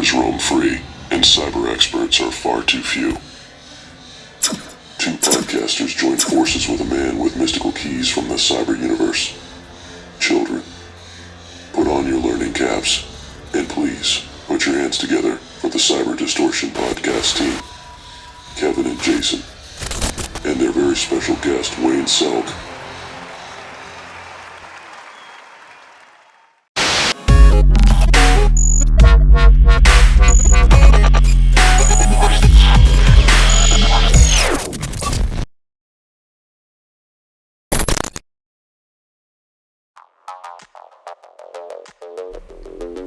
hackers roam free, and cyber experts are far too few. Two podcasters join forces with a man with mystical keys from the cyber universe. Children, put on your learning caps, and please put your hands together for the Cyber Distortion podcast team, Kevin and Jason, and their very special guest, Wayne Selk.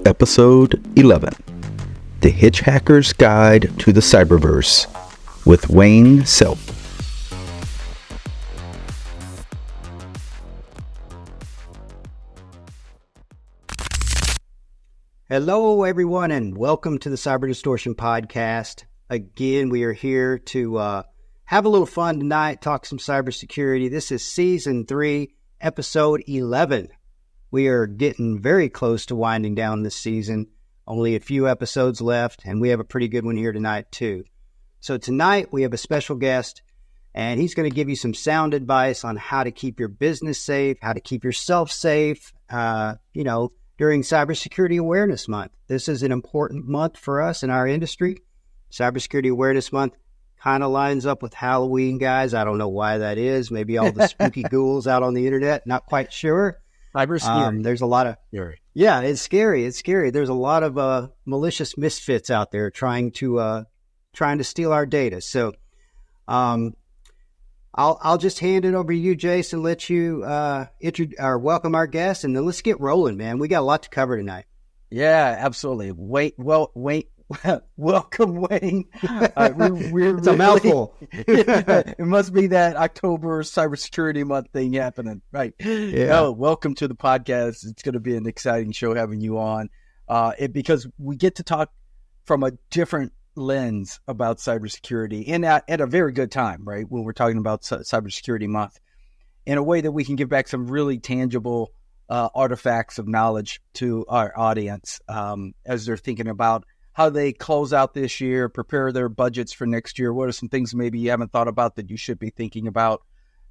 Episode 11, The Hitchhacker's Guide to the Cyberverse, with Wayne Selk. Hello, everyone, and welcome to the Cyber Distortion podcast. Again, we are here to have a little fun tonight, talk some cybersecurity. This is Season 3, Episode 11. We are getting very close to winding down this season. Only a few episodes left, and we have a pretty good one here tonight, too. So tonight, we have a special guest, and he's going to give you some sound advice on how to keep your business safe, how to keep yourself safe, during Cybersecurity Awareness Month. This is an important month for us in our industry. Cybersecurity Awareness Month kind of lines up with Halloween, guys. I don't know why that is. Maybe all the spooky ghouls out on the internet. Not quite sure. Cybersecurity. There's a lot of scary. Yeah, it's scary. It's scary. There's a lot of malicious misfits out there trying to steal our data. So, I'll just hand it over to you, Jason. Let you welcome our guest, and then let's get rolling, man. We got a lot to cover tonight. Yeah, absolutely. Welcome, Wayne. It's a mouthful. It must be that October Cybersecurity Month thing happening, right? Yeah. Oh, welcome to the podcast. It's going to be an exciting show having you on, because we get to talk from a different lens about cybersecurity, and at a very good time, right? When we're talking about Cybersecurity Month, in a way that we can give back some really tangible artifacts of knowledge to our audience as they're thinking about how they close out this year, prepare their budgets for next year. What are some things maybe you haven't thought about that you should be thinking about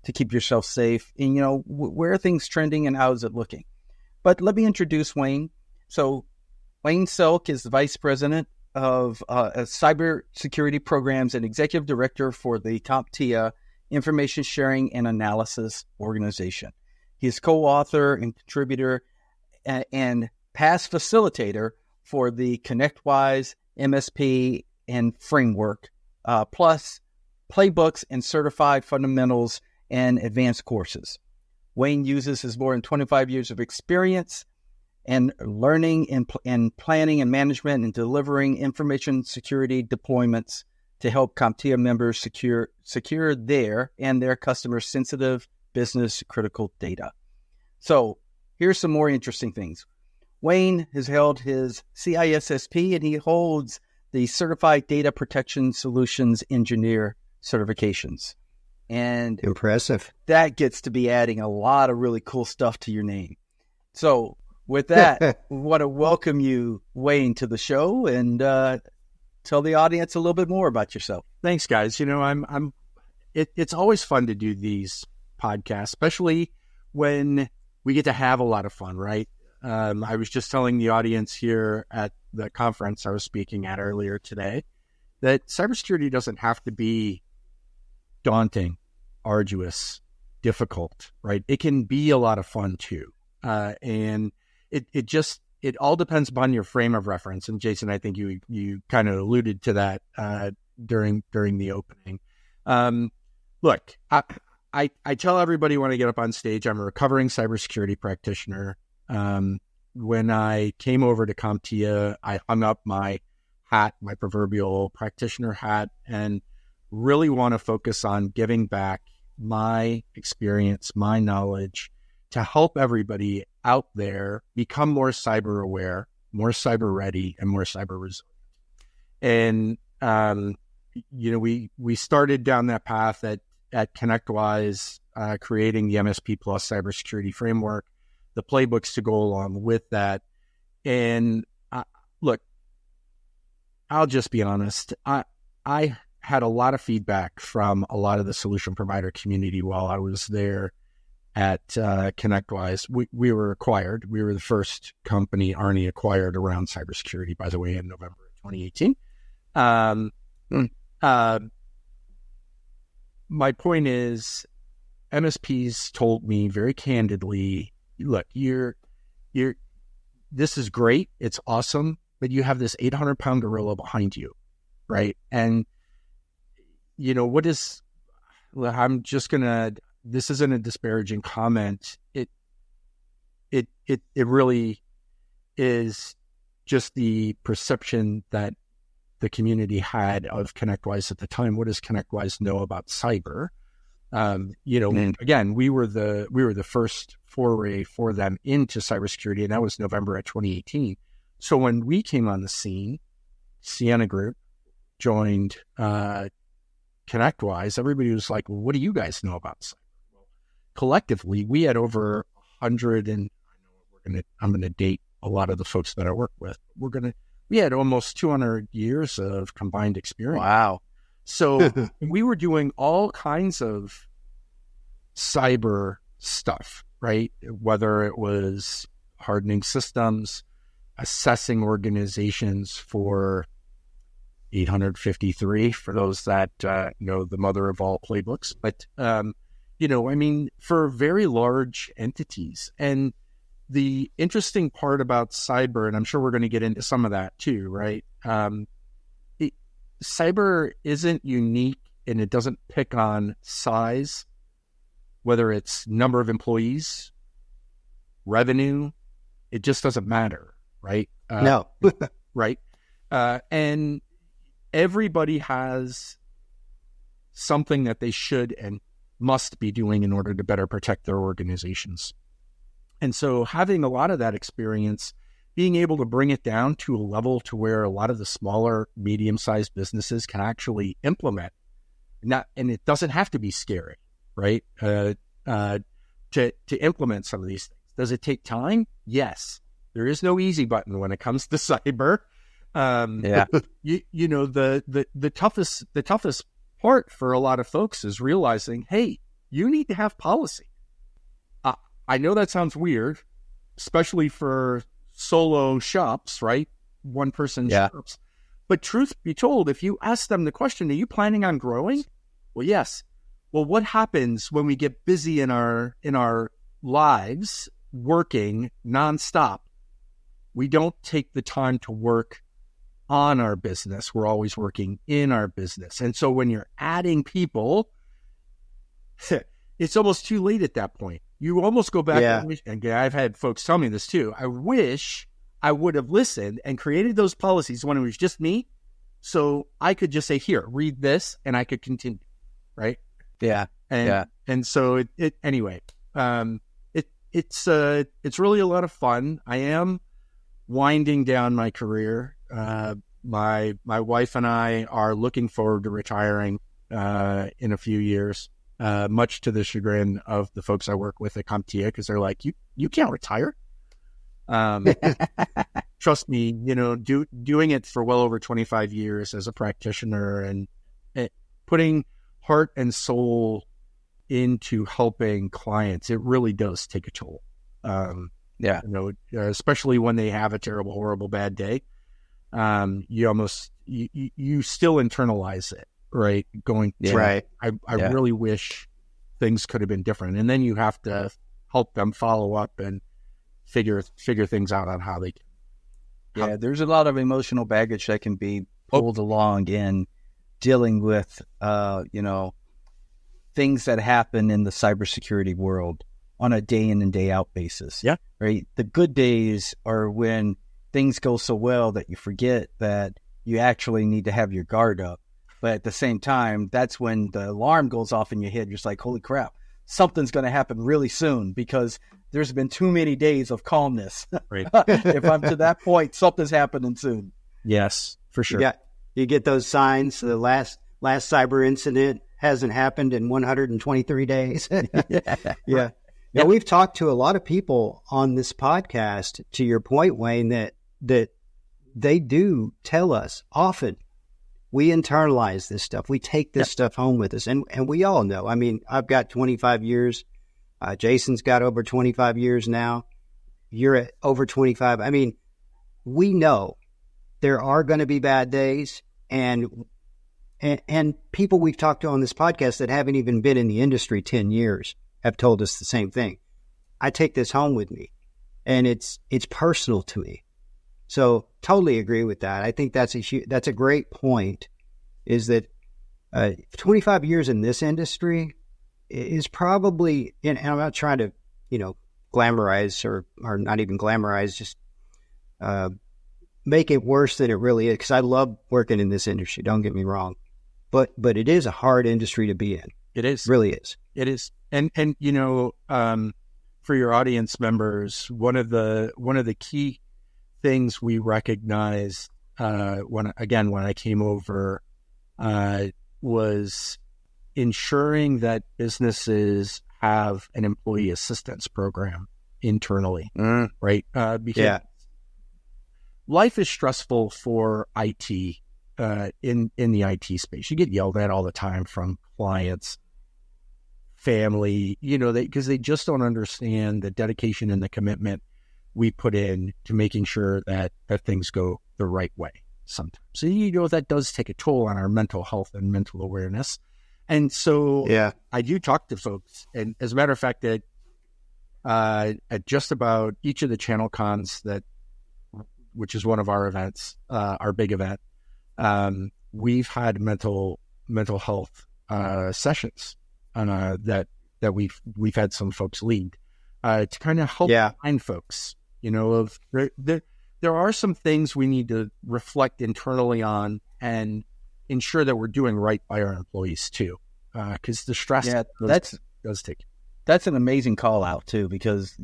to keep yourself safe? And, where are things trending and how is it looking? But let me introduce Wayne. So Wayne Selk is the Vice President of Cybersecurity Programs and Executive Director for the CompTIA Information Sharing and Analysis Organization. He is co-author and contributor and past facilitator for the ConnectWise MSP and framework, plus playbooks and certified fundamentals and advanced courses. Wayne uses his more than 25 years of experience and learning and planning and management and delivering information security deployments to help CompTIA members secure their and their customers' sensitive business critical data. So here's some more interesting things. Wayne has held his CISSP, and he holds the Certified Data Protection Solutions Engineer certifications. And impressive. That gets to be adding a lot of really cool stuff to your name. So with that, we want to welcome you, Wayne, to the show and tell the audience a little bit more about yourself. Thanks, guys. It's always fun to do these podcasts, especially when we get to have a lot of fun, right? I was just telling the audience here at the conference I was speaking at earlier today that cybersecurity doesn't have to be daunting, arduous, difficult, right? It can be a lot of fun too. And it all depends upon your frame of reference. And Jason, I think you kind of alluded to that during the opening. Look, I tell everybody when I get up on stage, I'm a recovering cybersecurity practitioner. When I came over to CompTIA, I hung up my hat, my proverbial practitioner hat, and really want to focus on giving back my experience, my knowledge to help everybody out there become more cyber aware, more cyber ready, and more cyber resilient. And, we started down that path at ConnectWise, creating the MSP Plus cybersecurity framework, the playbooks to go along with that. And look, I'll just be honest. I had a lot of feedback from a lot of the solution provider community while I was there at ConnectWise. We were acquired. We were the first company Arnie acquired around cybersecurity, by the way, in November of 2018. My point is, MSPs told me very candidly, look, this is great. It's awesome, but you have this 800-pound gorilla behind you, right? And, this isn't a disparaging comment. It really is just the perception that the community had of ConnectWise at the time. What does ConnectWise know about cyber? Again, we were the first foray for them into cybersecurity, and that was November of 2018. So when we came on the scene, Sienna Group joined ConnectWise. Everybody was like, well, what do you guys know about cyber? Well, collectively, we had over 100, and I'm going to date a lot of the folks that I work with. We had almost 200 years of combined experience. Wow. So we were doing all kinds of cyber stuff, right? Whether it was hardening systems, assessing organizations for 853, for those that know the mother of all playbooks. But, for very large entities. And the interesting part about cyber, and I'm sure we're going to get into some of that too, right? Cyber isn't unique, and it doesn't pick on size, whether it's number of employees, revenue, it just doesn't matter, right? No. Right. And everybody has something that they should and must be doing in order to better protect their organizations. And so having a lot of that experience, being able to bring it down to a level to where a lot of the smaller, medium-sized businesses can actually implement, and it doesn't have to be scary, right? To implement some of these things. Does it take time? Yes. There is no easy button when it comes to cyber. The toughest part for a lot of folks is realizing, hey, you need to have policy. I know that sounds weird, especially for solo shops, right? One person shops. But truth be told, if you ask them the question, are you planning on growing? Well, yes. Well, what happens when we get busy in our lives, working nonstop? We don't take the time to work on our business. We're always working in our business. And so when you're adding people, it's almost too late at that point. You almost go back, and I've had folks tell me this too. I wish I would have listened and created those policies when it was just me, so I could just say, here, read this, and I could continue, right? Yeah. And so anyway, it's really a lot of fun. I am winding down my career. My wife and I are looking forward to retiring in a few years. Much to the chagrin of the folks I work with at CompTIA, because they're like, you can't retire. Trust me, doing it for well over 25 years as a practitioner and putting heart and soul into helping clients, it really does take a toll. Especially when they have a terrible, horrible, bad day. You still internalize it. Right. I really wish things could have been different. And then you have to help them follow up and figure things out on how they can. There's a lot of emotional baggage that can be pulled along in dealing with, things that happen in the cybersecurity world on a day in and day out basis. Yeah. Right. The good days are when things go so well that you forget that you actually need to have your guard up. But at the same time, that's when the alarm goes off in your head. You're just like, holy crap, something's going to happen really soon because there's been too many days of calmness. Right. If I'm to that point, something's happening soon. Yes, for sure. You get those signs. The last cyber incident hasn't happened in 123 days. Yeah. Now, we've talked to a lot of people on this podcast, to your point, Wayne, that they do tell us often, we internalize this stuff. We take this stuff home with us. And we all know. I mean, I've got 25 years. Jason's got over 25 years now. You're at over 25. I mean, we know there are going to be bad days, and people we've talked to on this podcast that haven't even been in the industry 10 years have told us the same thing. I take this home with me, and it's personal to me. So totally agree with that. I think that's a great point, is that 25 years in this industry is probably, and I'm not trying to, glamorize or not even glamorize, just make it worse than it really is, because I love working in this industry, don't get me wrong, but it is a hard industry to be in. It is. It really is. It is. And for your audience members, one of the key things we recognized when I came over was ensuring that businesses have an employee assistance program internally, right? Because life is stressful for IT in the IT space. You get yelled at all the time from clients, family, because they just don't understand the dedication and the commitment we put in to making sure that things go the right way sometimes. So, that does take a toll on our mental health and mental awareness. And so I do talk to folks. And as a matter of fact, that at just about each of the channel cons which is one of our events, our big event, we've had mental health sessions that we've had some folks lead to kind of help find folks. There are some things we need to reflect internally on and ensure that we're doing right by our employees too, because the stress does take. That's an amazing call out too, because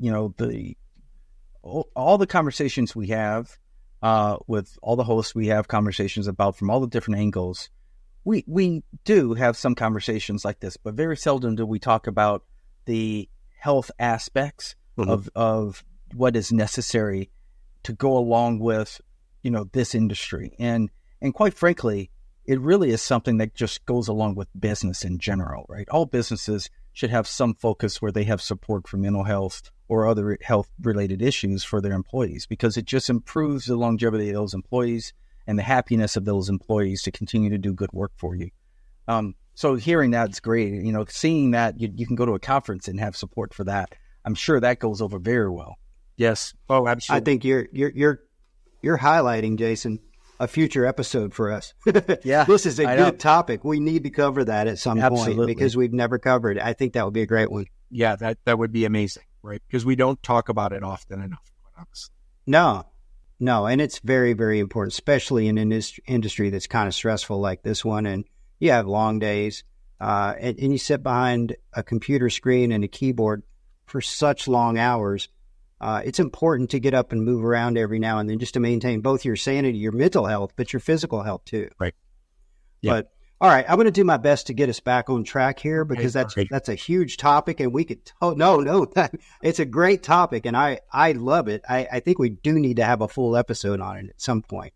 all the conversations we have with all the hosts we have conversations about from all the different angles. We do have some conversations like this, but very seldom do we talk about the health aspects of what is necessary to go along with, this industry. And quite frankly, it really is something that just goes along with business in general, right? All businesses should have some focus where they have support for mental health or other health-related issues for their employees, because it just improves the longevity of those employees and the happiness of those employees to continue to do good work for you. So hearing that's great. Seeing that you can go to a conference and have support for that, I'm sure that goes over very well. Yes. Oh, absolutely. I think you're highlighting, Jason, a future episode for us. Yeah, this is a good topic. We need to cover that at some point, because we've never covered it. I think that would be a great one. Yeah, that would be amazing, right? Because we don't talk about it often enough. No, and it's very, very important, especially in an industry that's kind of stressful like this one. And you have long days, and you sit behind a computer screen and a keyboard for such long hours. It's important to get up and move around every now and then, just to maintain both your sanity, your mental health, but your physical health too. Right. Yeah. But all right, I'm going to do my best to get us back on track here, because that's a huge topic, and we could. It's a great topic, and I love it. I think we do need to have a full episode on it at some point.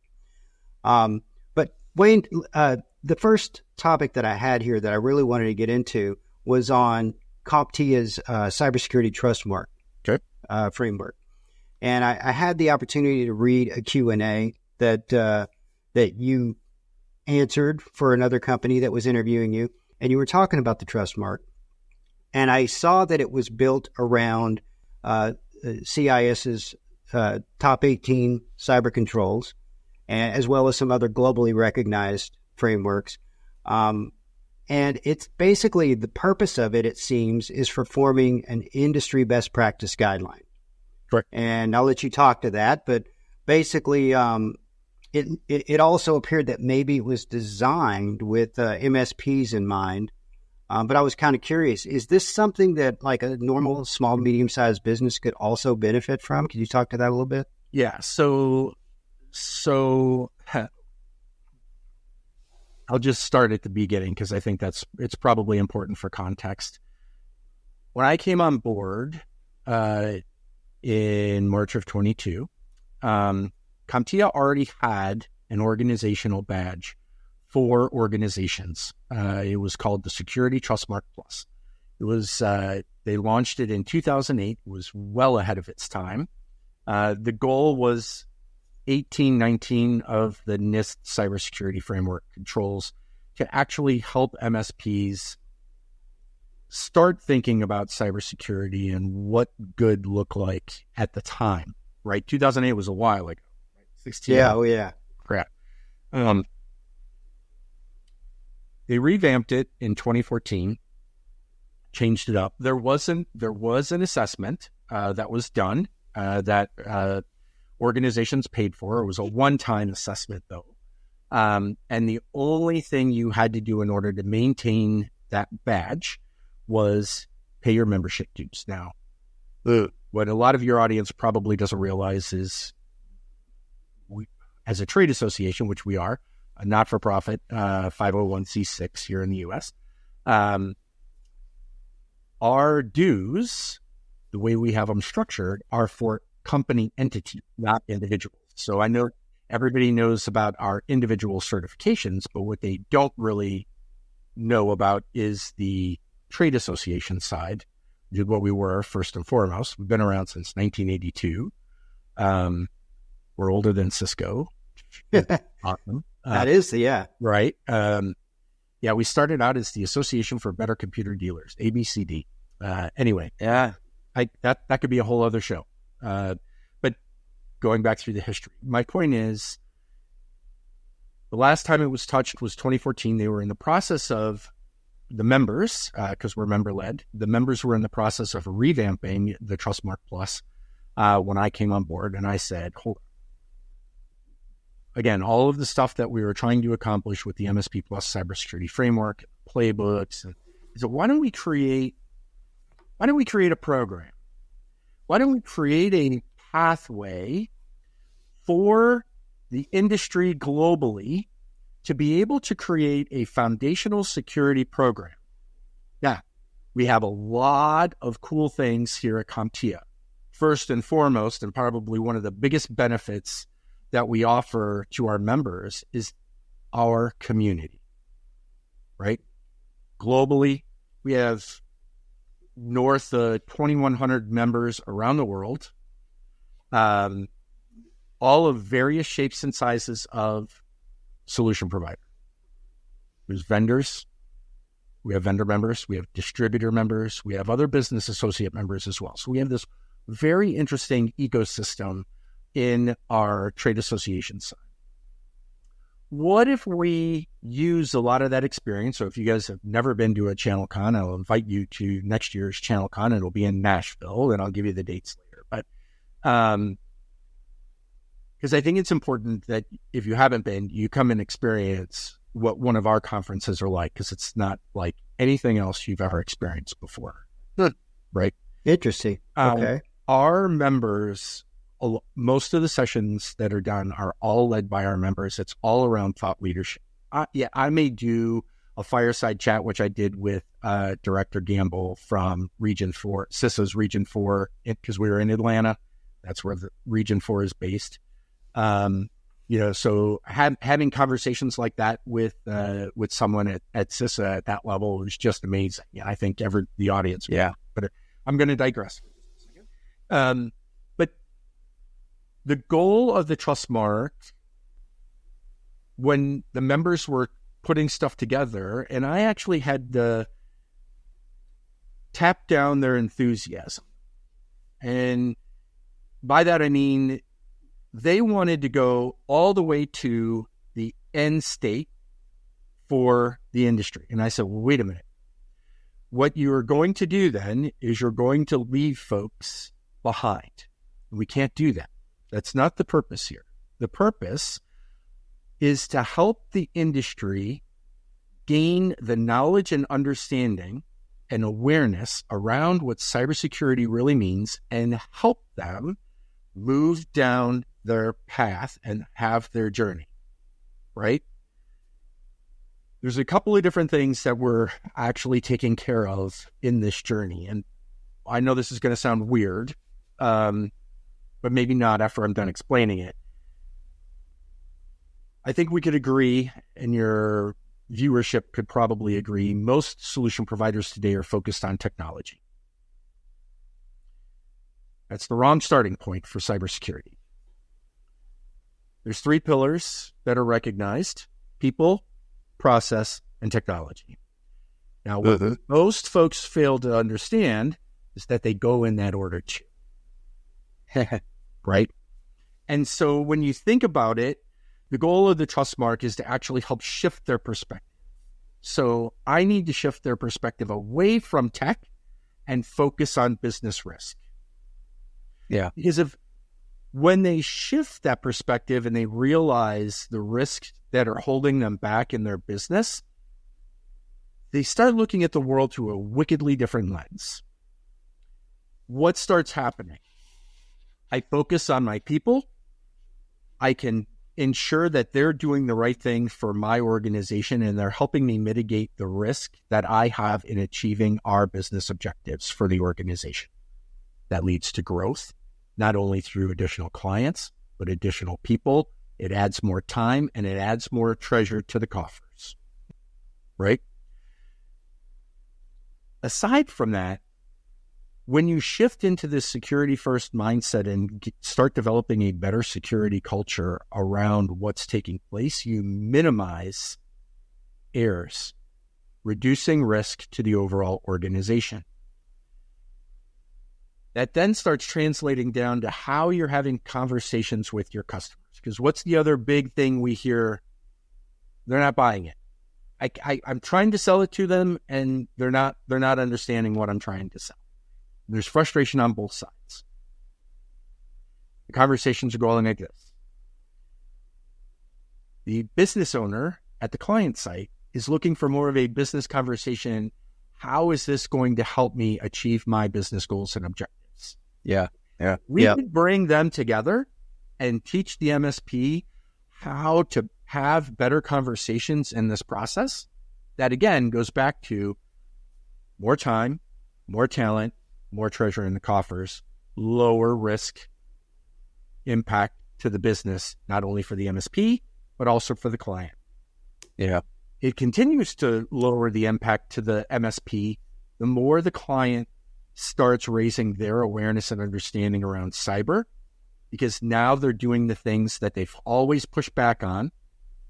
But Wayne, the first topic that I had here that I really wanted to get into was on CompTIA's cybersecurity trust mark framework. And I had the opportunity to read a Q&A that you answered for another company that was interviewing you, and you were talking about the trust mark. And I saw that it was built around CIS's top 18 cyber controls, and as well as some other globally recognized frameworks. And it's basically, the purpose of it seems, is for forming an industry best practice guideline. Correct. And I'll let you talk to that, but basically, it also appeared that maybe it was designed with MSPs in mind. But I was kind of curious, is this something that like a normal small, medium-sized business could also benefit from? Can you talk to that a little bit? Yeah. So I'll just start at the beginning, because I think it's probably important for context. When I came on board in March of 22, CompTIA already had an organizational badge for organizations. It was called the Security Trustmark Plus. It was they launched it in 2008. It was well ahead of its time. The goal was 1819 of the NIST cybersecurity framework controls to actually help MSPs start thinking about cybersecurity and what good looked like at the time, right? 2008 was a while ago. 16 Yeah, oh yeah. Crap. They revamped it in 2014, changed it up. There was an assessment that was done that organizations paid for. It was a one-time assessment, though. And the only thing you had to do in order to maintain that badge was pay your membership dues. Now, what a lot of your audience probably doesn't realize is we, as a trade association, which we are, a not-for-profit 501c6 here in the U.S., our dues, the way we have them structured, are for company entity, not individuals. So I know everybody knows about our individual certifications, but what they don't really know about is the trade association side, which is what we were first and foremost. We've been around since 1982. We're older than Cisco. Awesome. That is, yeah. Right. Yeah, we started out as the Association for Better Computer Dealers, ABCD. Anyway, Yeah. that could be a whole other show. But going back through the history, my point is the last time it was touched was 2014. They were in the process of the members, because we're member-led, the members were in the process of revamping the Trustmark Plus when I came on board. And I said, hold on. Again, all of the stuff that we were trying to accomplish with the MSP Plus cybersecurity framework, playbooks, and so why don't we create a program? Why don't we create a pathway for the industry globally to be able to create a foundational security program? Now, we have a lot of cool things here at CompTIA. First and foremost, and probably one of the biggest benefits that we offer to our members is our community, right? Globally, we have north of 2,100 members around the world, all of various shapes and sizes of solution provider. There's vendors, we have vendor members, we have distributor members, we have other business associate members as well. So we have this very interesting ecosystem in our trade association side. What if we use a lot of that experience? So if you guys have never been to a ChannelCon, I'll invite you to next year's ChannelCon. It'll be in Nashville, and I'll give you the dates later. But because I think it's important that if you haven't been, you come and experience what one of our conferences are like, because it's not like anything else you've ever experienced before. Right? Interesting. Okay. Our members, most of the sessions that are done are all led by our members. It's all around thought leadership. I may do a fireside chat, which I did with Director Gamble from Region 4, CISA's Region 4, because we were in Atlanta. That's where the Region 4 is based. So having conversations like that with someone at CISA at that level was just amazing. I think the audience. Yeah. But I'm going to digress. But the goal of the Trustmark, when the members were putting stuff together, and I actually had to tap down their enthusiasm. And by that, I mean, they wanted to go all the way to the end state for the industry. And I said, well, wait a minute. What you're going to do then is you're going to leave folks behind. We can't do that. That's not the purpose here. The purpose is to help the industry gain the knowledge and understanding and awareness around what cybersecurity really means and help them move down their path and have their journey, right? There's a couple of different things that we're actually taking care of in this journey. And I know this is going to sound weird, but maybe not after I'm done explaining it. I think we could agree, and your viewership could probably agree, most solution providers today are focused on technology. That's the wrong starting point for cybersecurity. There's 3 pillars that are recognized: people, process, and technology. Now, what most folks fail to understand is that they go in that order too. Right? And so when you think about it, the goal of the trust mark is to actually help shift their perspective. So I need to shift their perspective away from tech and focus on business risk. Yeah. Because when they shift that perspective and they realize the risks that are holding them back in their business, they start looking at the world through a wickedly different lens. What starts happening? I focus on my people. I can ensure that they're doing the right thing for my organization and they're helping me mitigate the risk that I have in achieving our business objectives for the organization. That leads to growth, not only through additional clients, but additional people. It adds more time and it adds more treasure to the coffers, right? Aside from that, when you shift into this security first mindset and start developing a better security culture around what's taking place, you minimize errors, reducing risk to the overall organization. That then starts translating down to how you're having conversations with your customers. Because what's the other big thing we hear? They're not buying it. I'm trying to sell it to them and they're not understanding what I'm trying to sell. There's frustration on both sides. The conversations are going like this. The business owner at the client site is looking for more of a business conversation. How is this going to help me achieve my business goals and objectives? Yeah. We can bring them together and teach the MSP how to have better conversations in this process. That again goes back to more time, more talent, more treasure in the coffers, lower risk impact to the business, not only for the MSP, but also for the client. Yeah. It continues to lower the impact to the MSP the more the client starts raising their awareness and understanding around cyber, because now they're doing the things that they've always pushed back on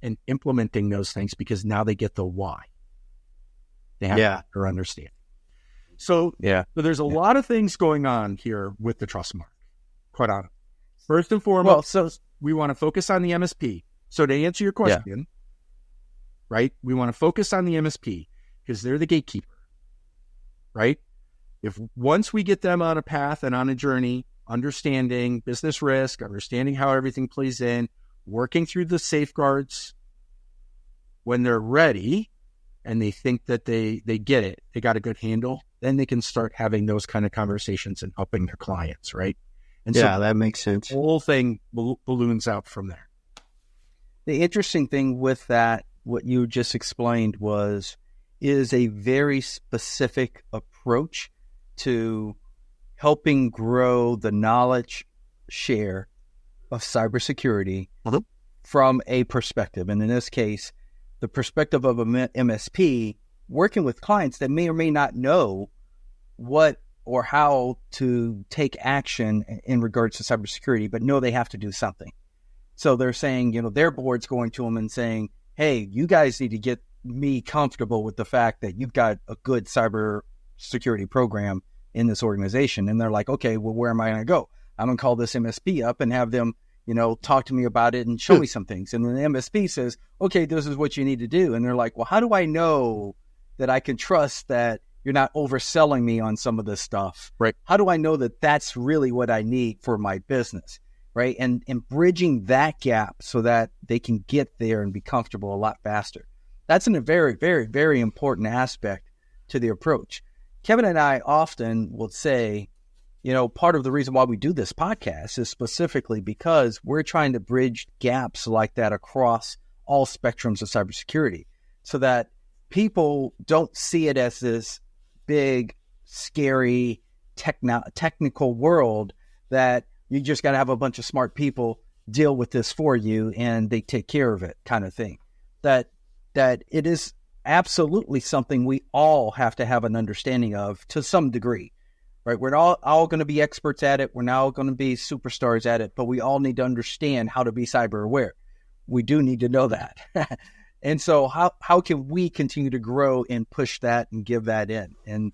and implementing those things because now they get the why. They have a better understanding. So there's a lot of things going on here with the trust mark, quite honestly. First and foremost, we want to focus on the MSP. So to answer your question, right, we want to focus on the MSP because they're the gatekeeper, right? If once we get them on a path and on a journey, understanding business risk, understanding how everything plays in, working through the safeguards, when they're ready and they think that they get it, they got a good handle, then they can start having those kind of conversations and helping their clients, right? And so that makes sense. The whole thing balloons out from there. The interesting thing with that, what you just explained is a very specific approach to helping grow the knowledge share of cybersecurity from a perspective. And in this case, the perspective of an MSP working with clients that may or may not know what or how to take action in regards to cybersecurity, but know they have to do something. So they're saying, their board's going to them and saying, hey, you guys need to get me comfortable with the fact that you've got a good cybersecurity program in this organization. And they're like, okay, well, where am I going to go? I'm going to call this MSP up and have them, talk to me about it and show me some things. And then the MSP says, okay, this is what you need to do. And they're like, well, how do I know that I can trust that you're not overselling me on some of this stuff? Right. How do I know that that's really what I need for my business? Right. And bridging that gap so that they can get there and be comfortable a lot faster. That's a very, very, very important aspect to the approach. Kevin and I often will say, part of the reason why we do this podcast is specifically because we're trying to bridge gaps like that across all spectrums of cybersecurity so that people don't see it as this big, scary, technical world that you just got to have a bunch of smart people deal with this for you and they take care of it kind of thing. That it is absolutely something we all have to have an understanding of to some degree, right? We're all going to be experts at it. We're not going to be superstars at it, but we all need to understand how to be cyber aware. We do need to know that. And so how can we continue to grow and push that and give that in? And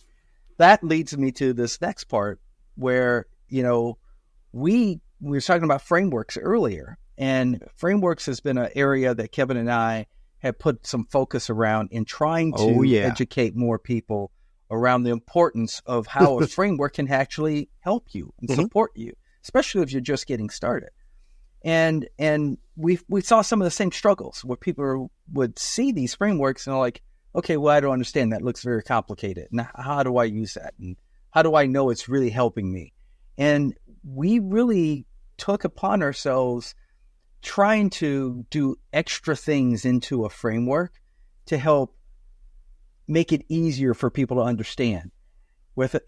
that leads me to this next part where, we were talking about frameworks earlier, and frameworks has been an area that Kevin and I have put some focus around in trying to educate more people around the importance of how a framework can actually help you and support you, especially if you're just getting started. And we saw some of the same struggles where people would see these frameworks and are like, okay, well, I don't understand. That looks very complicated. Now, how do I use that? And how do I know it's really helping me? And we really took upon ourselves trying to do extra things into a framework to help make it easier for people to understand. Whereas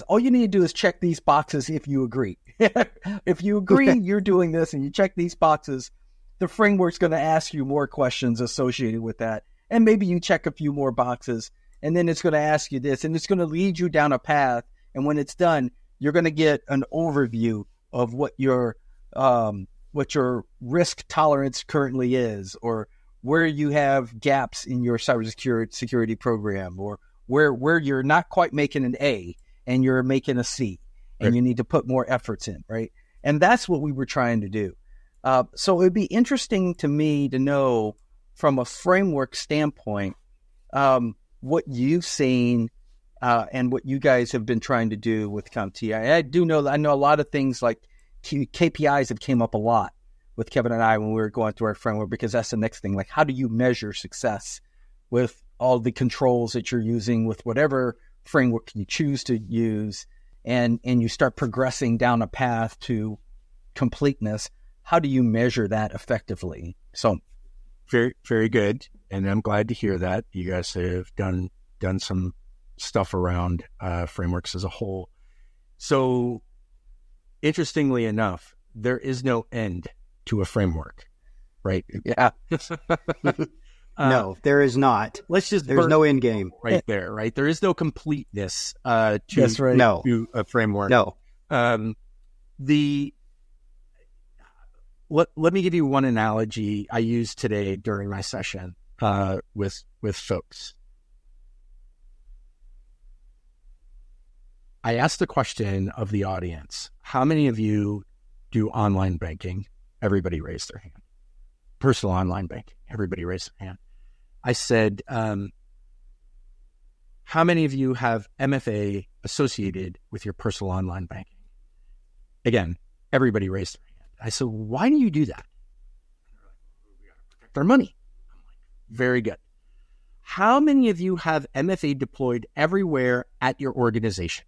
all you need to do is check these boxes if you agree. If you agree you're doing this and you check these boxes, the framework's going to ask you more questions associated with that. And maybe you check a few more boxes, and then it's going to ask you this, and it's going to lead you down a path. And when it's done, you're going to get an overview of what your risk tolerance currently is, or where you have gaps in your cybersecurity program, or where you're not quite making an A and you're making a C, and you need to put more efforts in, right? And that's what we were trying to do. So it'd be interesting to me to know from a framework standpoint, what you've seen and what you guys have been trying to do with CompTIA. I know a lot of things like KPIs have came up a lot with Kevin and I when we were going through our framework, because that's the next thing. Like, how do you measure success with all the controls that you're using with whatever framework you choose to use, and you start progressing down a path to completeness? How do you measure that effectively? So very, very good. And I'm glad to hear that you guys have done some stuff around frameworks as a whole. So interestingly enough, there is no end to a framework, right? Yeah. No, there is not. There's no end game right there, right? There is no completeness to a framework. No. Let me give you one analogy I used today during my session with folks. I asked the question of the audience: how many of you do online banking? Everybody raised their hand. Personal online banking. Everybody raised their hand. I said, how many of you have MFA associated with your personal online banking? Again, everybody raised their hand. I said, why do you do that? We got to protect our money. I'm like, very good. How many of you have MFA deployed everywhere at your organization?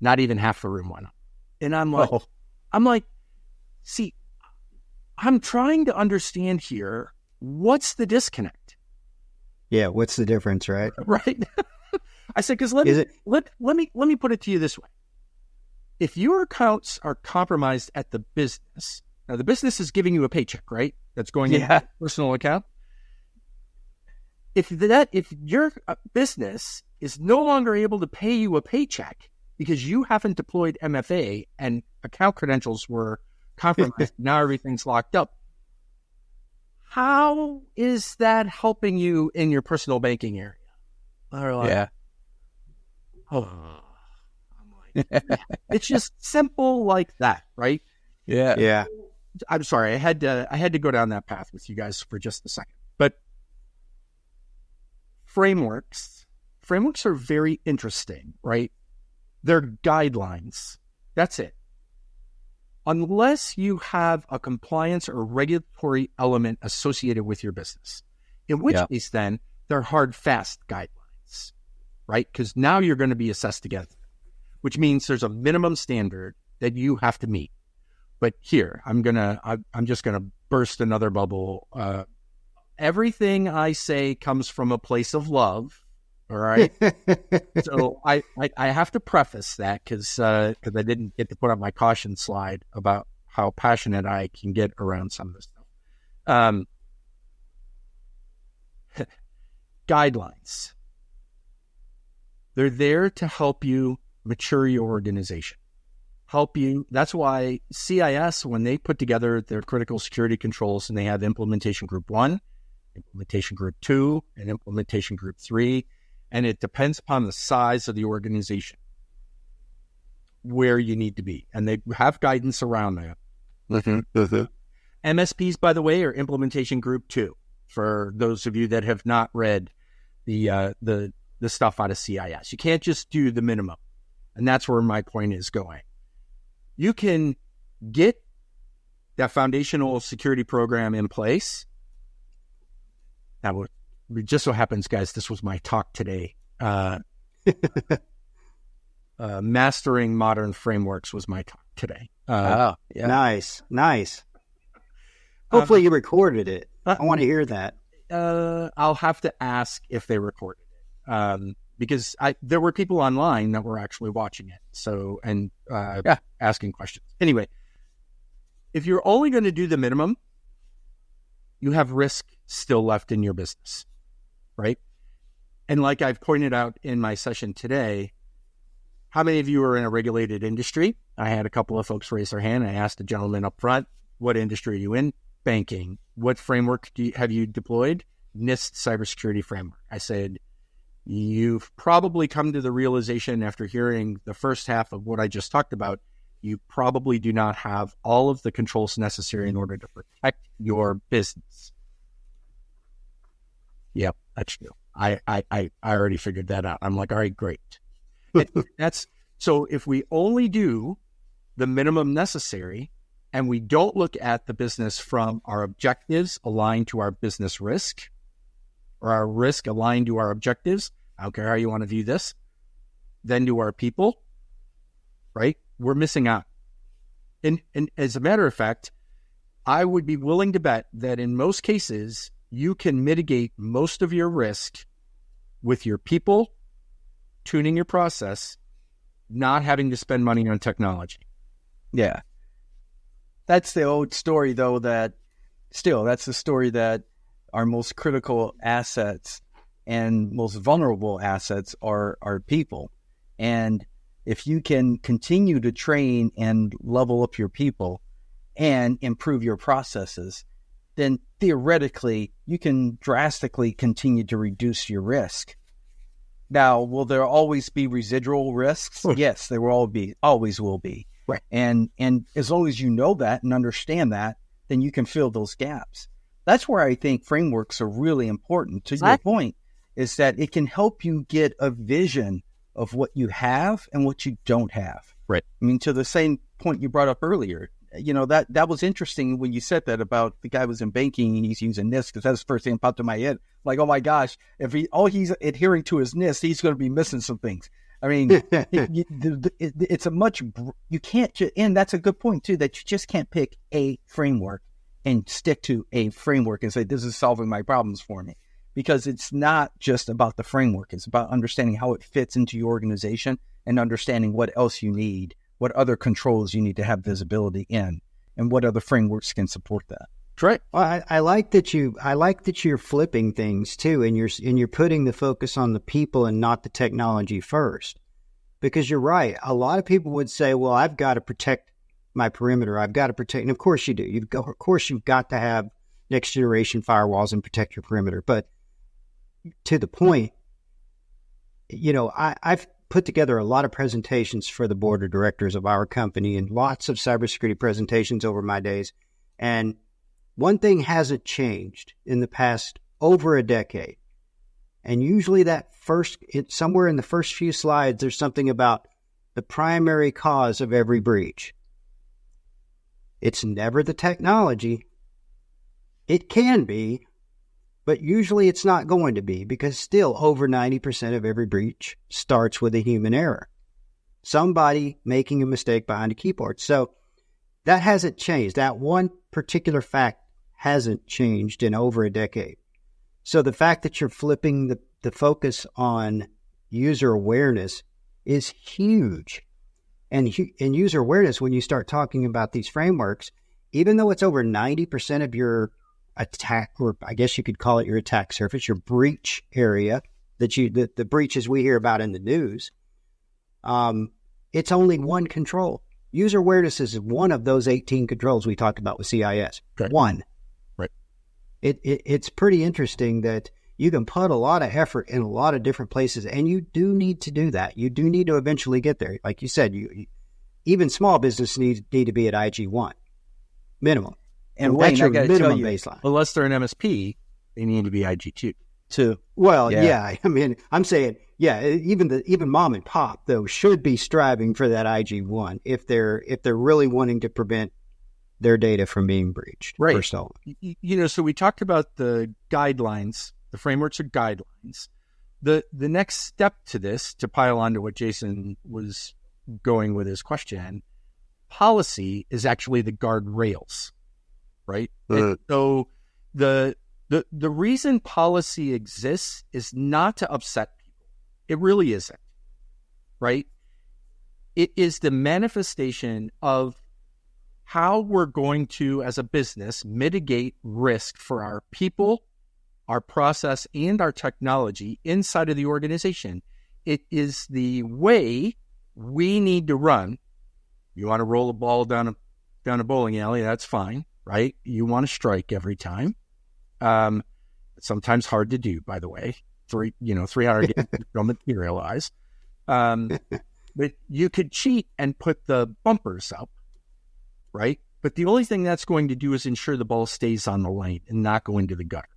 Not even half the room went up. And I'm like, see, I'm trying to understand here, what's the disconnect? Yeah, what's the difference, right? Right. I said, because let me put it to you this way. If your accounts are compromised at the business, now the business is giving you a paycheck, right? That's going in your personal account. If your business is no longer able to pay you a paycheck because you haven't deployed MFA and account credentials were compromised, now everything's locked up, how is that helping you in your personal banking area? It's just simple like that, right? Yeah. I'm sorry, I had to go down that path with you guys for just a second. But frameworks are very interesting, right? They're guidelines. That's it. Unless you have a compliance or regulatory element associated with your business, in which case then they're hard, fast guidelines, right? Because now you're going to be assessed against it, which means there's a minimum standard that you have to meet. But here, I'm just gonna burst another bubble. Everything I say comes from a place of love, All right. So I have to preface that because I didn't get to put up my caution slide about how passionate I can get around some of this stuff. Guidelines. They're there to help you mature your organization. Help you. That's why CIS, when they put together their critical security controls and they have implementation group 1, implementation group 2, and implementation group 3, and it depends upon the size of the organization where you need to be. And they have guidance around that. MSPs, by the way, are implementation group 2, for those of you that have not read the stuff out of CIS. You can't just do the minimum. And that's where my point is going. You can get that foundational security program in place. Now, it just so happens, guys, this was my talk today. Mastering modern frameworks was my talk today. Yeah. Nice. Hopefully you recorded it. I want to hear that. I'll have to ask if they recorded it. Because there were people online that were actually watching it, asking questions. Anyway, if you're only going to do the minimum, you have risk still left in your business, right? And like I've pointed out in my session today, how many of you are in a regulated industry? I had a couple of folks raise their hand. I asked a gentleman up front, what industry are you in? Banking. What framework have you deployed? NIST cybersecurity framework. I said, you've probably come to the realization after hearing the first half of what I just talked about, you probably do not have all of the controls necessary in order to protect your business. Yep, that's true. I already figured that out. I'm like, all right, great. So if we only do the minimum necessary and we don't look at the business from our objectives aligned to our business risk, or our risk aligned to our objectives, I don't care how you want to view this, then to our people, right? We're missing out. And as a matter of fact, I would be willing to bet that in most cases, you can mitigate most of your risk with your people, tuning your process, not having to spend money on technology. Yeah. That's the old story, though, that's the story that our most critical assets and most vulnerable assets are people. And if you can continue to train and level up your people and improve your processes, then theoretically you can drastically continue to reduce your risk. Now, will there always be residual risks? Yes, there will always will be. Right. And as long as you know that and understand that, then you can fill those gaps. That's where I think frameworks are really important. To your point, is that it can help you get a vision of what you have and what you don't have. Right. I mean, to the same point you brought up earlier, that was interesting when you said that about the guy was in banking and he's using NIST, because that's the first thing that popped in my head. Like, oh my gosh, if he's adhering to his NIST, he's going to be missing some things. I mean, it's a much, you can't, and that's a good point too, that you just can't pick a framework and stick to a framework and say, this is solving my problems for me. Because it's not just about the framework. It's about understanding how it fits into your organization and understanding what else you need, what other controls you need to have visibility in, and what other frameworks can support that. That's right. Well, I like that you're flipping things too, and you're putting the focus on the people and not the technology first. Because you're right. A lot of people would say, well, I've got to protect my perimeter. I've got to protect, and of course you do. Of course you've got to have next generation firewalls and protect your perimeter. But to the point, I've put together a lot of presentations for the board of directors of our company and lots of cybersecurity presentations over my days. And one thing hasn't changed in the past over a decade. And usually somewhere in the first few slides, there's something about the primary cause of every breach. It's never the technology. It can be, but usually it's not going to be, because still over 90% of every breach starts with a human error. Somebody making a mistake behind a keyboard. So that hasn't changed. That one particular fact hasn't changed in over a decade. So the fact that you're flipping the focus on user awareness is huge. And user awareness, when you start talking about these frameworks, even though it's over 90% of your attack, or I guess you could call it your attack surface, your breach area, the breaches we hear about in the news, it's only one control. User awareness is one of those 18 controls we talked about with CIS. Okay. One. Right. It's pretty interesting that you can put a lot of effort in a lot of different places, and you do need to do that. You do need to eventually get there. Like you said, even small business need to be at IG1 minimum. And that's your Wayne, I gotta minimum tell you, baseline. Unless they're an MSP, they need to be IG2. too. Well, Yeah. yeah. I mean, I'm saying, yeah. Even mom and pop though should be striving for that IG1 if they're really wanting to prevent their data from being breached Right. or stolen. So we talked about the guidelines. The frameworks are guidelines. The next step to this, to pile on to what Jason was going with his question, policy is actually the guardrails, right? And so the reason policy exists is not to upset people. It really isn't, right? It is the manifestation of how we're going to, as a business, mitigate risk for our people, our process, and our technology inside of the organization. It is the way we need to run. You want to roll a ball down a bowling alley, that's fine, right? You want to strike every time. It's sometimes hard to do, by the way. 300 games don't materialize. But you could cheat and put the bumpers up, right? But the only thing that's going to do is ensure the ball stays on the lane and not go into the gutter.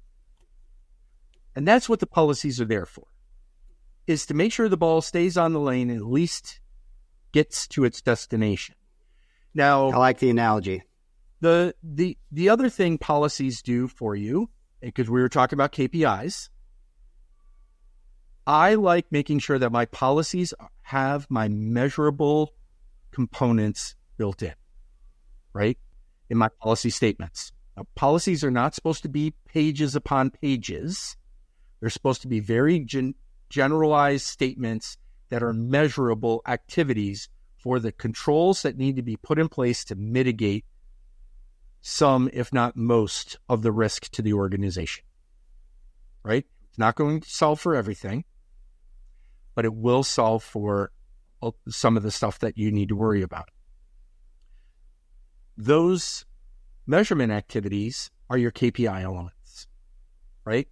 And that's what the policies are there for, is to make sure the ball stays on the lane and at least gets to its destination. Now, I like the analogy. the other thing policies do for you, because we were talking about KPIs, I like making sure that my policies have my measurable components built in, right? In my policy statements. Now, policies are not supposed to be pages upon pages. They're supposed to be very generalized statements that are measurable activities for the controls that need to be put in place to mitigate some, if not most, of the risk to the organization, right? It's not going to solve for everything, but it will solve for some of the stuff that you need to worry about. Those measurement activities are your KPI elements, right?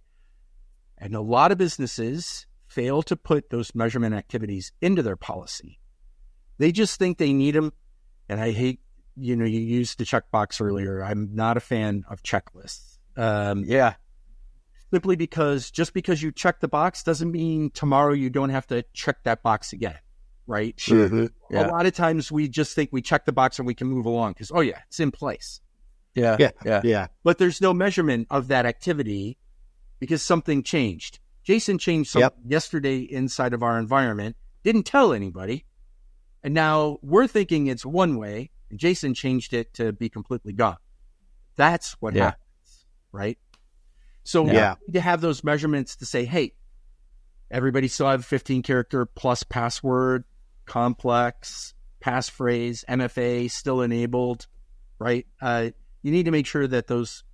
And a lot of businesses fail to put those measurement activities into their policy. They just think they need them. And I hate, you used the checkbox earlier. I'm not a fan of checklists. Simply because just because you check the box doesn't mean tomorrow you don't have to check that box again, right? Mm-hmm. Yeah. A lot of times we just think we check the box and we can move along because, it's in place. Yeah. But there's no measurement of that activity because something changed. Jason changed something yesterday inside of our environment, didn't tell anybody, and now we're thinking it's one way, and Jason changed it to be completely gone. That's what happens, right? So we need to have those measurements to say, hey, everybody still have 15-character plus password, complex, passphrase, MFA still enabled, right? You need to make sure that those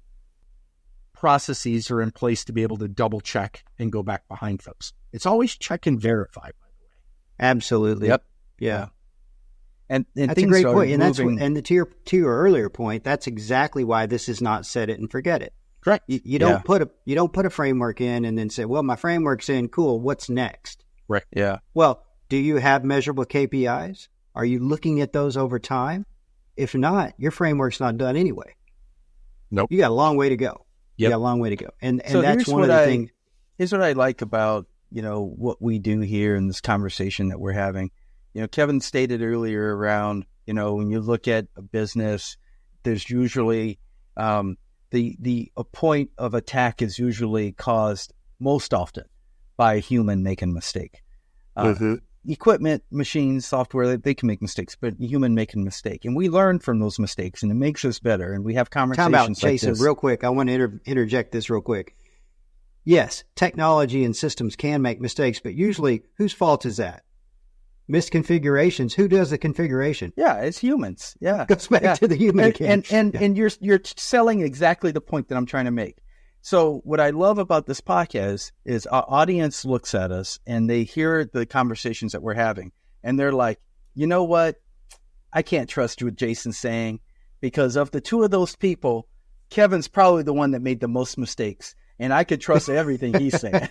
processes are in place to be able to double check and go back behind folks. It's always check and verify, by the way. Absolutely. Yep. Yeah. And That's a great point. And to your earlier point, that's exactly why this is not set it and forget it. Correct. You don't put a framework in and then say, well, my framework's in, cool, what's next? Right. Yeah. Well, do you have measurable KPIs? Are you looking at those over time? If not, your framework's not done anyway. Nope. You got a long way to go. Yep. You got a long way to go. And So that's here's one of the things. Here's what I like about, what we do here in this conversation that we're having. Kevin stated earlier around, when you look at a business, there's usually the point of attack is usually caused most often by a human making a mistake. Equipment, machines, software, they can make mistakes, but a human making a mistake. And we learn from those mistakes, and it makes us better. And we have conversations Time out, like Jason, this. real quick. I want to interject this real quick. yes, technology and systems can make mistakes, but usually whose fault is that? Misconfigurations. Who does the configuration? Yeah, it's humans. Yeah. Goes back to the human again. And you're selling exactly the point that I'm trying to make. So what I love about this podcast is our audience looks at us and they hear the conversations that we're having and they're like, you know what? I can't trust what Jason's saying because of the two of those people, Kevin's probably the one that made the most mistakes and I could trust everything he's saying.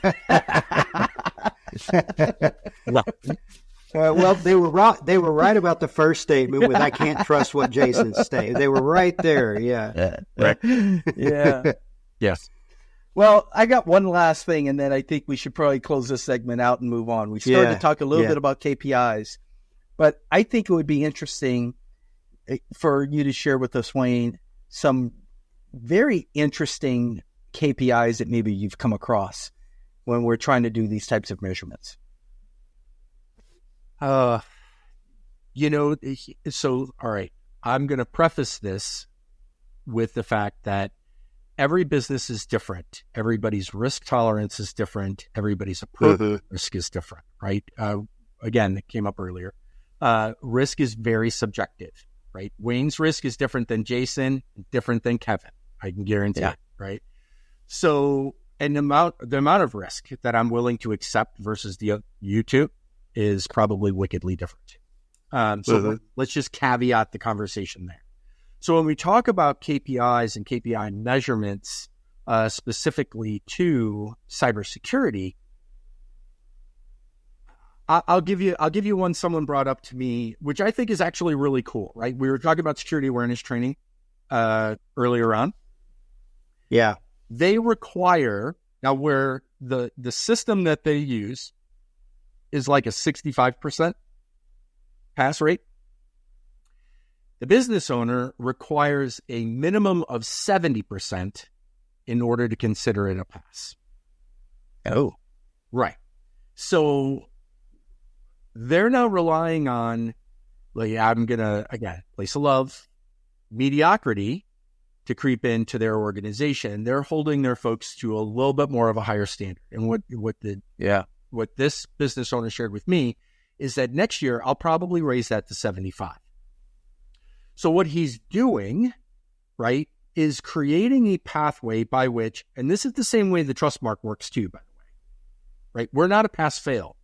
Well, they were right. They were right about the first statement with "I can't trust what Jason's saying." They were right there. Yeah. Right. Yeah. Yes. Well, I got one last thing, and then I think we should probably close this segment out and move on. We started to talk a little bit about KPIs, but I think it would be interesting for you to share with us, Wayne, some very interesting KPIs that maybe you've come across when we're trying to do these types of measurements. So, all right, I'm going to preface this with the fact that every business is different. Everybody's risk tolerance is different. Everybody's approach to risk is different, right? Again, it came up earlier. Risk is very subjective, right? Wayne's risk is different than Jason, different than Kevin. I can guarantee it, right? So, and the amount of risk that I'm willing to accept versus you two is probably wickedly different. Let's just caveat the conversation there. So when we talk about KPIs and KPI measurements, specifically to cybersecurity, I'll give you one someone brought up to me, which I think is actually really cool, right? We were talking about security awareness training earlier on. Yeah. They require, now where the system that they use is like a 65% pass rate, the business owner requires a minimum of 70% in order to consider it a pass. Oh. Right. So they're now relying on, like, I'm going to, again, place of love, mediocrity to creep into their organization. They're holding their folks to a little bit more of a higher standard. And what this business owner shared with me is that next year I'll probably raise that to 75. So what he's doing, right, is creating a pathway by which, and this is the same way the trust mark works too, by the way, right? We're not a pass-fail.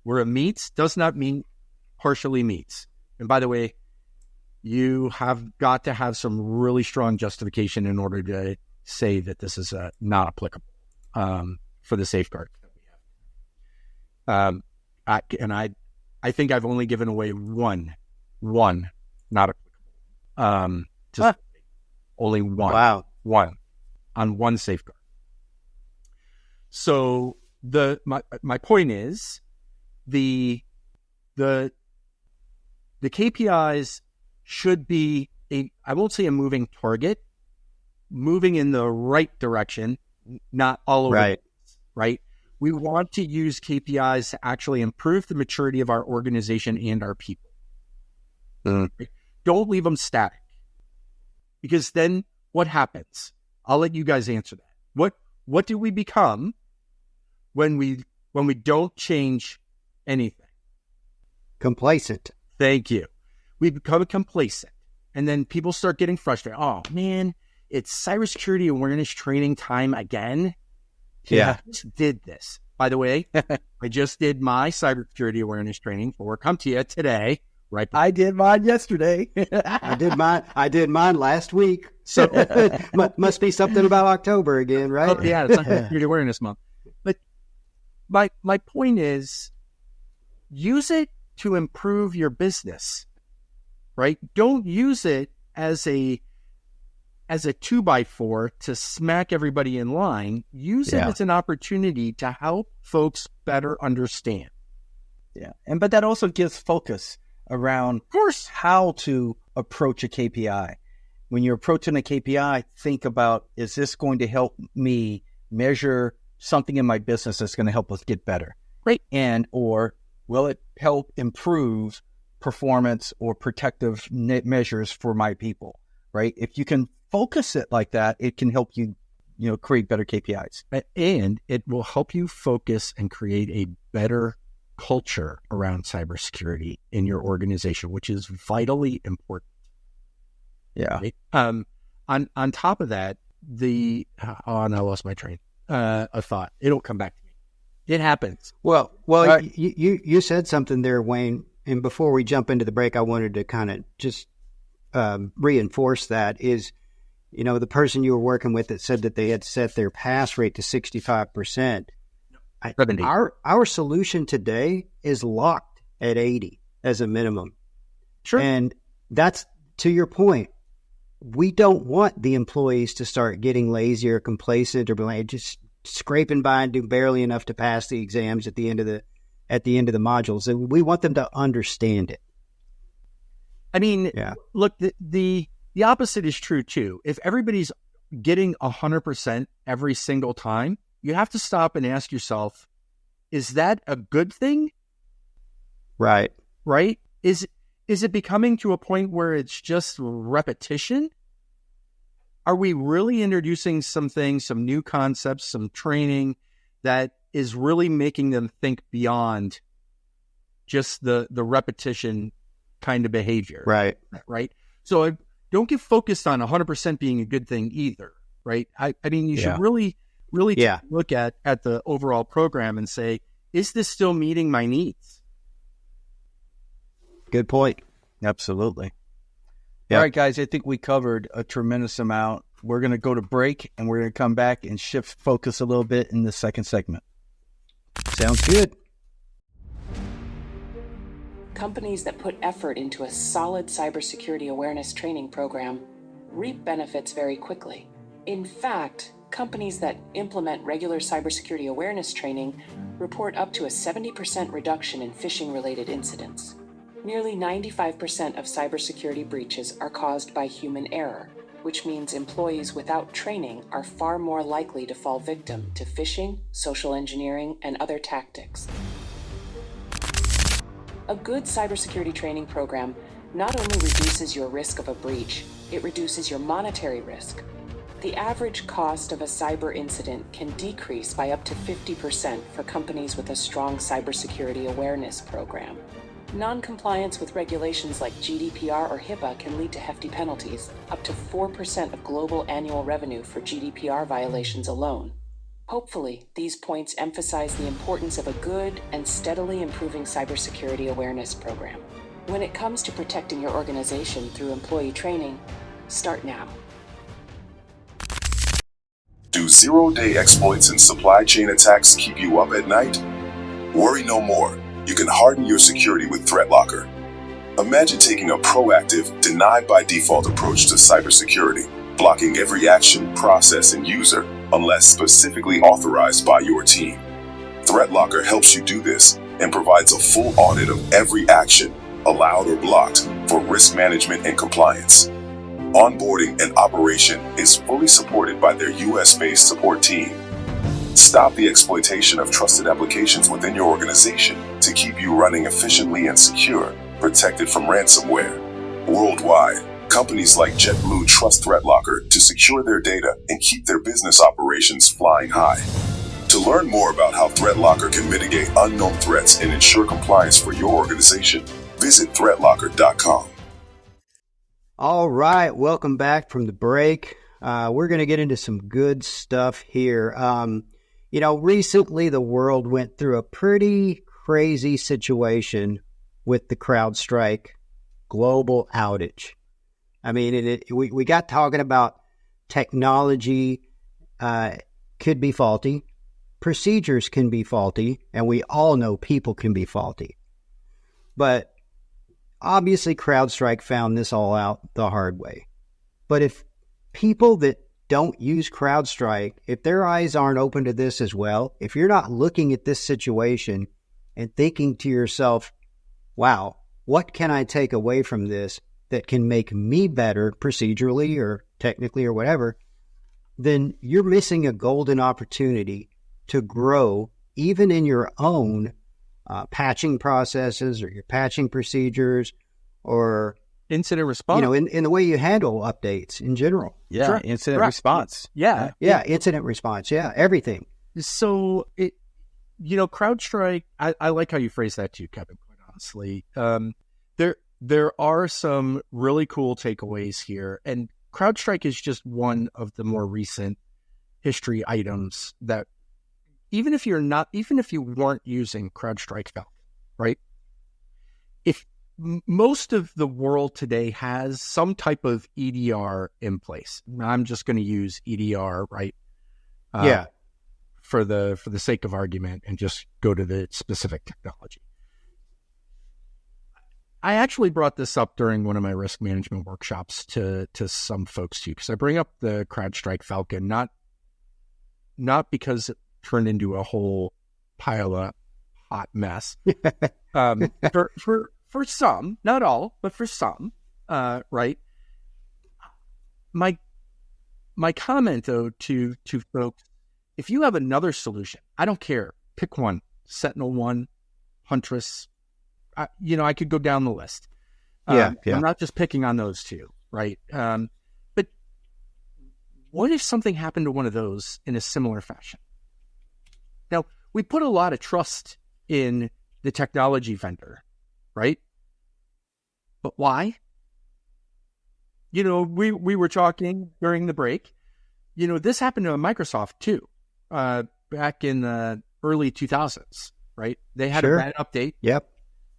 We're a meets, does not mean partially meets. And by the way, you have got to have some really strong justification in order to say that this is not applicable for the safeguard that we have. I think I've only given away one not applicable. Only one. Wow. One on one safeguard. So my point is the KPIs should be I won't say a moving target, moving in the right direction, not all over. Right. Right. We want to use KPIs to actually improve the maturity of our organization and our people. Right? Don't leave them static. Because then what happens? I'll let you guys answer that. What do we become when we don't change anything? Complacent. Thank you. We become complacent. And then people start getting frustrated. Oh, man, it's cybersecurity awareness training time again. Yeah. I just did this. By the way, I just did my cybersecurity awareness training for CompTIA today. Right. I did mine yesterday. I did mine last week. So must be something about October again, right? Oh, yeah, it's Cybersecurity Awareness Month. But my point is, use it to improve your business, right? Don't use it as a 2x4 to smack everybody in line. Use it as an opportunity to help folks better understand. Yeah, but that also gives focus around, of course, how to approach a KPI. When you're approaching a KPI, think about, is this going to help me measure something in my business that's going to help us get better? Right. And, or will it help improve performance or protective measures for my people? Right. If you can focus it like that, it can help you create better KPIs. And it will help you focus and create a better culture around cybersecurity in your organization, which is vitally important. Yeah. Right? On top of that, and I lost my train of thought. It'll come back to me. It happens. Well, right. you said something there, Wayne. And before we jump into the break, I wanted to kind of just reinforce that is, the person you were working with that said that they had set their pass rate to 65%. 70. Our solution today is locked at 80 as a minimum. Sure. And that's, to your point, we don't want the employees to start getting lazy or complacent or just scraping by and do barely enough to pass the exams at the end of the modules. We want them to understand it. I mean, yeah. Look, the opposite is true too. If everybody's getting 100% every single time, you have to stop and ask yourself, is that a good thing? Right. Right? Is it becoming to a point where it's just repetition? Are we really introducing some things, some new concepts, some training that is really making them think beyond just the repetition kind of behavior? Right. Right. So don't get focused on 100% being a good thing either. Right. I mean, you should really look at the overall program and say, is this still meeting my needs? Good point. Absolutely. Yep. All right, guys, I think we covered a tremendous amount. We're going to go to break, and we're going to come back and shift focus a little bit in the second segment. Sounds good. Companies that put effort into a solid cybersecurity awareness training program reap benefits very quickly. In fact, companies that implement regular cybersecurity awareness training report up to a 70% reduction in phishing-related incidents. Nearly 95% of cybersecurity breaches are caused by human error, which means employees without training are far more likely to fall victim to phishing, social engineering, and other tactics. A good cybersecurity training program not only reduces your risk of a breach, it reduces your monetary risk. The average cost of a cyber incident can decrease by up to 50% for companies with a strong cybersecurity awareness program. Non-compliance with regulations like GDPR or HIPAA can lead to hefty penalties, up to 4% of global annual revenue for GDPR violations alone. Hopefully, these points emphasize the importance of a good and steadily improving cybersecurity awareness program. When it comes to protecting your organization through employee training, start now. Do zero-day exploits and supply chain attacks keep you up at night? Worry no more. You can harden your security with ThreatLocker. Imagine taking a proactive, denied-by-default approach to cybersecurity, blocking every action, process, and user unless specifically authorized by your team. ThreatLocker helps you do this and provides a full audit of every action, allowed or blocked, for risk management and compliance. Onboarding and operation is fully supported by their US-based support team. Stop the exploitation of trusted applications within your organization to keep you running efficiently and secure, protected from ransomware. Worldwide, companies like JetBlue trust ThreatLocker to secure their data and keep their business operations flying high. To learn more about how ThreatLocker can mitigate unknown threats and ensure compliance for your organization, visit threatlocker.com. All right, welcome back from the break. We're going to get into some good stuff here. Recently the world went through a pretty crazy situation with the CrowdStrike global outage. I mean, we got talking about technology could be faulty, procedures can be faulty, and we all know people can be faulty. But obviously, CrowdStrike found this all out the hard way. But if people that don't use CrowdStrike, if their eyes aren't open to this as well, if you're not looking at this situation and thinking to yourself, wow, what can I take away from this that can make me better procedurally or technically or whatever, then you're missing a golden opportunity to grow even in your own patching processes or your patching procedures or incident response. In the way you handle updates in general. Yeah, Correct. incident Correct. response. Yeah. Yeah, incident response. Yeah, everything. So CrowdStrike, I like how you phrase that too, Kevin, quite honestly. There are some really cool takeaways here, and CrowdStrike is just one of the more recent history items that even if you weren't using CrowdStrike Falcon, right? If most of the world today has some type of EDR in place, I'm just going to use EDR, right? Yeah. For the sake of argument, and just go to the specific technology. I actually brought this up during one of my risk management workshops to some folks too, because I bring up the CrowdStrike Falcon not because it turned into a whole pile of hot mess. For some, not all, but for some, right? My comment though to folks, if you have another solution, I don't care, pick one, Sentinel-1, Huntress, I could go down the list. Yeah. I'm not just picking on those two, right? But what if something happened to one of those in a similar fashion? Now, we put a lot of trust in the technology vendor, right? But why? We were talking during the break. This happened to Microsoft too, back in the early 2000s, right? They had a bad update. Yep.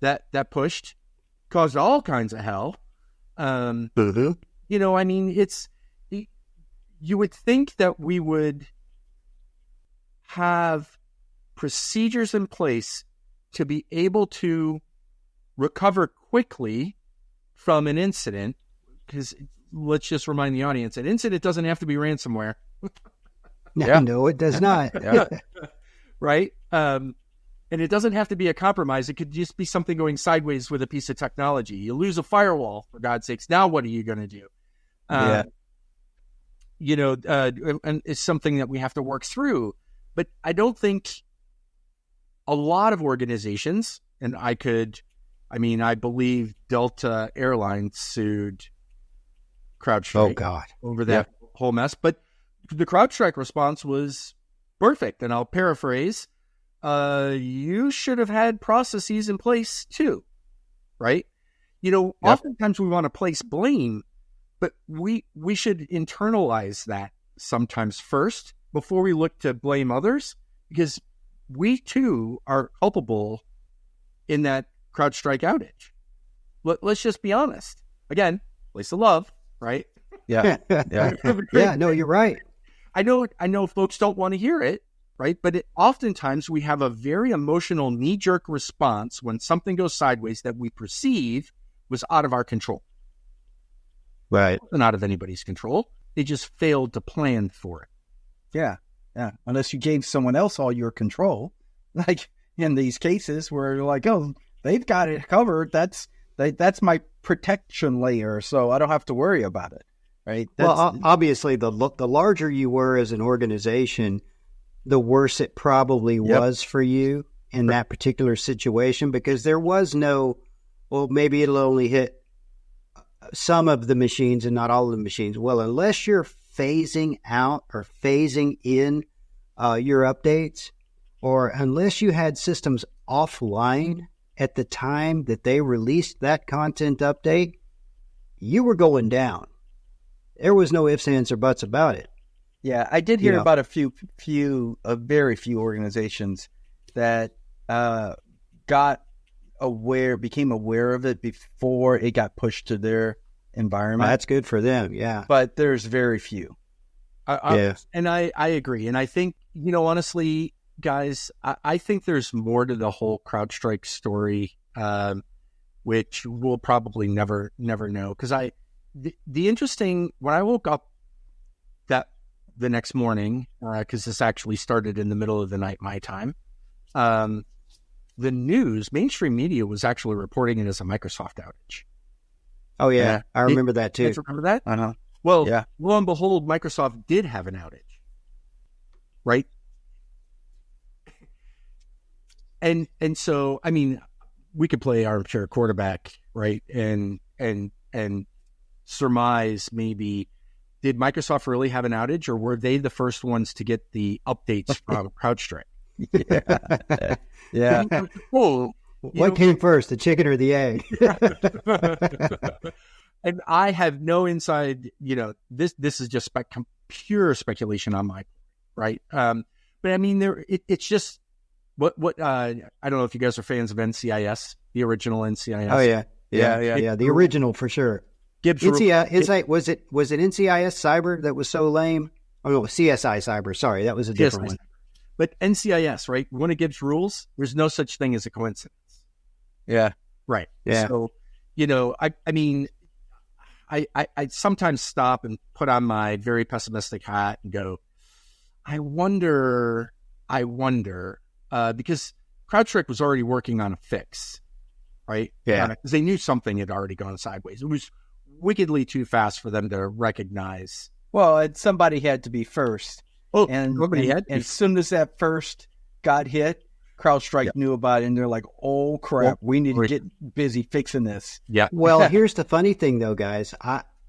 That pushed, caused all kinds of hell. Mm-hmm. You would think that we would have procedures in place to be able to recover quickly from an incident, because let's just remind the audience, an incident doesn't have to be ransomware. No, it does not. Right? And it doesn't have to be a compromise. It could just be something going sideways with a piece of technology. You lose a firewall, for God's sakes. Now what are you going to do? And it's something that we have to work through. But I don't think a lot of organizations, and I believe Delta Airlines sued CrowdStrike over that whole mess. But the CrowdStrike response was perfect. And I'll paraphrase. You should have had processes in place too, right? Oftentimes we want to place blame, but we should internalize that sometimes first before we look to blame others, because we too are culpable in that CrowdStrike outage. Let's just be honest. Again, place of love, right? Yeah. Yeah, no, you're right. I know folks don't want to hear it, right? But oftentimes we have a very emotional knee-jerk response when something goes sideways that we perceive was out of our control. Right. It wasn't out of anybody's control. They just failed to plan for it. Yeah. Unless you gave someone else all your control, like in these cases where you're like, oh, they've got it covered. That's my protection layer, so I don't have to worry about it, right? Well, obviously, the larger you were as an organization, the worse it probably was for you in that particular situation, because there was maybe it'll only hit some of the machines and not all of the machines. Well, unless you're phasing out or phasing in your updates, or unless you had systems offline at the time that they released that content update, you were going down. There was no ifs, ands, or buts about it. Yeah, I did hear about very few organizations that became aware of it before it got pushed to their environment. That's good for them, yeah. But there's very few. And I agree. And I think, honestly, guys, I think there's more to the whole CrowdStrike story, which we'll probably never know. Because the interesting, when I woke up the next morning, because this actually started in the middle of the night, my time, the mainstream media was actually reporting it as a Microsoft outage. Oh, yeah. I remember that, too. Remember that? Uh-huh. Well, lo and behold, Microsoft did have an outage, right? And so, we could play armchair quarterback, right? And and surmise maybe, did Microsoft really have an outage, or were they the first ones to get the updates from CrowdStrike? Yeah. Well, What came first, the chicken or the egg? And I have no inside, this is just pure speculation on my part, right? But I mean, it's just what I don't know if you guys are fans of NCIS, the original NCIS. Oh yeah. The original for sure. Gibbs was it NCIS Cyber that was so lame? Oh no, CSI Cyber. Sorry, that was a different one. But NCIS, right? One of Gibbs' rules, there's no such thing as a coincidence. Yeah. Right. Yeah. So, I mean, I sometimes stop and put on my very pessimistic hat and go, I wonder, because CrowdStrike was already working on a fix, right? Yeah. Because they knew something had already gone sideways. It was wickedly too fast for them to recognize. Well, and somebody had to be first. Oh, and nobody had to. And as soon as that first got hit, CrowdStrike knew about it, and they're like, oh, crap, we need to get busy fixing this. Yeah. Well, here's the funny thing, though, guys.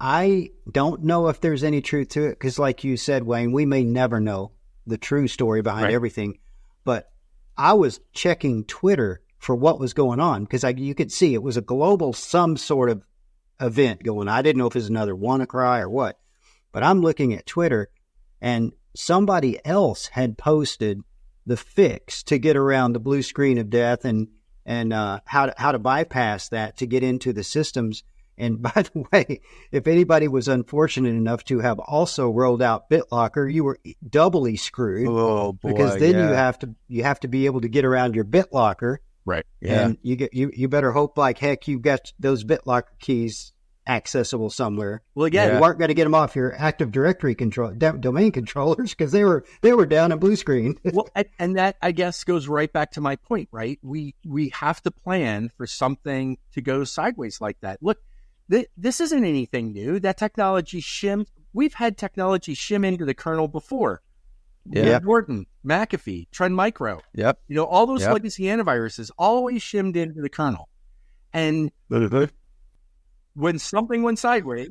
I don't know if there's any truth to it, because like you said, Wayne, we may never know the true story behind everything. But I was checking Twitter for what was going on, because you could see it was a global some sort of event going on. I didn't know if it was another WannaCry or what. But I'm looking at Twitter, and somebody else had posted the fix to get around the blue screen of death and how to bypass that to get into the systems. And by the way, if anybody was unfortunate enough to have also rolled out BitLocker, you were doubly screwed. Oh boy! Because then you have to be able to get around your BitLocker, right? And you better hope like heck you've got those BitLocker keys accessible somewhere. Well, again, you weren't going to get them off your Active Directory domain controllers because they were down in blue screen. Well, and that I guess goes right back to my point, right? We have to plan for something to go sideways like that. Look, this isn't anything new. That technology we've had technology shim into the kernel before. Yeah. Norton, McAfee, Trend Micro. Yep. All those legacy antiviruses always shimmed into the kernel. And when something went sideways,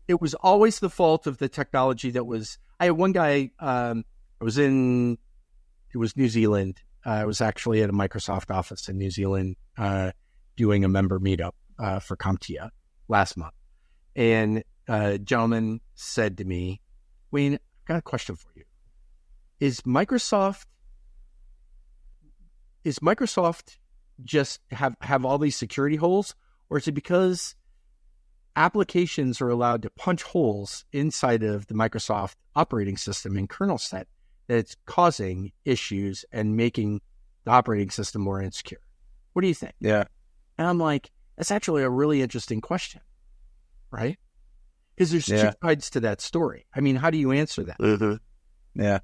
it was always the fault of the technology that was. I had one guy. It was New Zealand. I was actually at a Microsoft office in New Zealand doing a member meetup for CompTIA last month, and a gentleman said to me, "Wayne, I've got a question for you. Is Microsoft just have all these security holes?" Or is it because applications are allowed to punch holes inside of the Microsoft operating system and kernel set that it's causing issues and making the operating system more insecure? What do you think? Yeah. And I'm like, that's actually a really interesting question, right? Because there's two sides to that story. I mean, how do you answer that? Yeah.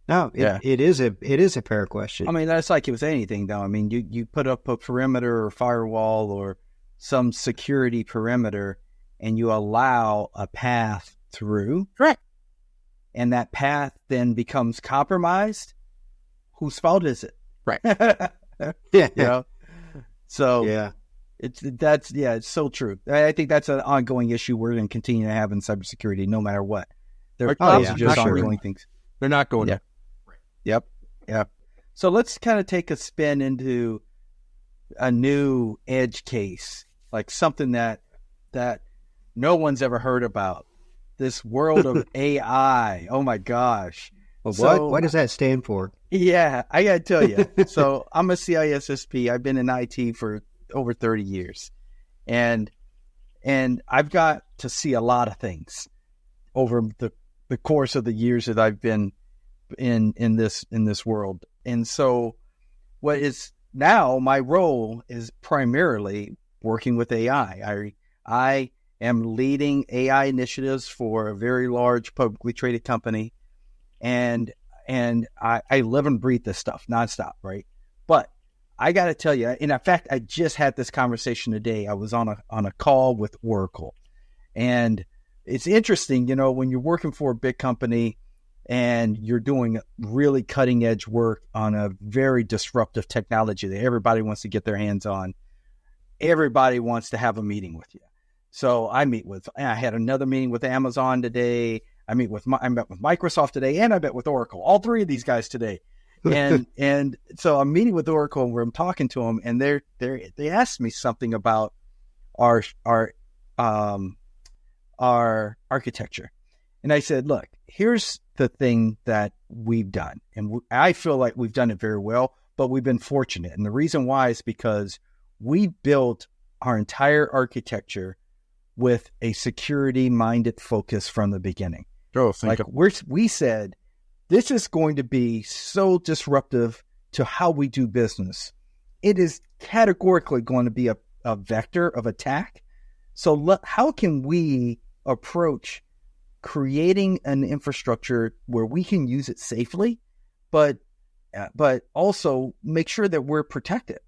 No, it is a fair question. I mean, that's like with anything, though. I mean, you put up a perimeter or firewall or some security perimeter, and you allow a path through. Correct. And that path then becomes compromised. Whose fault is it? Right. Yeah. So it's so true. I think that's an ongoing issue we're going to continue to have in cybersecurity, no matter what. They're just ongoing things. They're not going. Yeah. Yep. Yeah. So let's kind of take a spin into a new edge case, like something that no one's ever heard about. This world of AI. Oh my gosh. Well, what does that stand for? Yeah, I got to tell you. So I'm a CISSP. I've been in IT for over 30 years. And I've got to see a lot of things over the course of the years that I've been in this world. And so what is now my role is primarily working with AI. I am leading AI initiatives for a very large publicly traded company, and I live and breathe this stuff nonstop, right? But I got to tell you, and in fact, I just had this conversation today. I was on a call with Oracle, and it's interesting, when you're working for a big company and you're doing really cutting edge work on a very disruptive technology that everybody wants to get their hands on. everybody wants to have a meeting with you. So I had another meeting with Amazon today. I met with Microsoft today, and I met with Oracle. All three of these guys today. And so I'm meeting with Oracle, where I'm talking to them, and they asked me something about our architecture. And I said, look, here's the thing that we've done. And I feel like we've done it very well, but we've been fortunate. And the reason why is because we built our entire architecture with a security-minded focus from the beginning. We said, this is going to be so disruptive to how we do business. It is categorically going to be a vector of attack. So how can we approach creating an infrastructure where we can use it safely, but also make sure that we're protected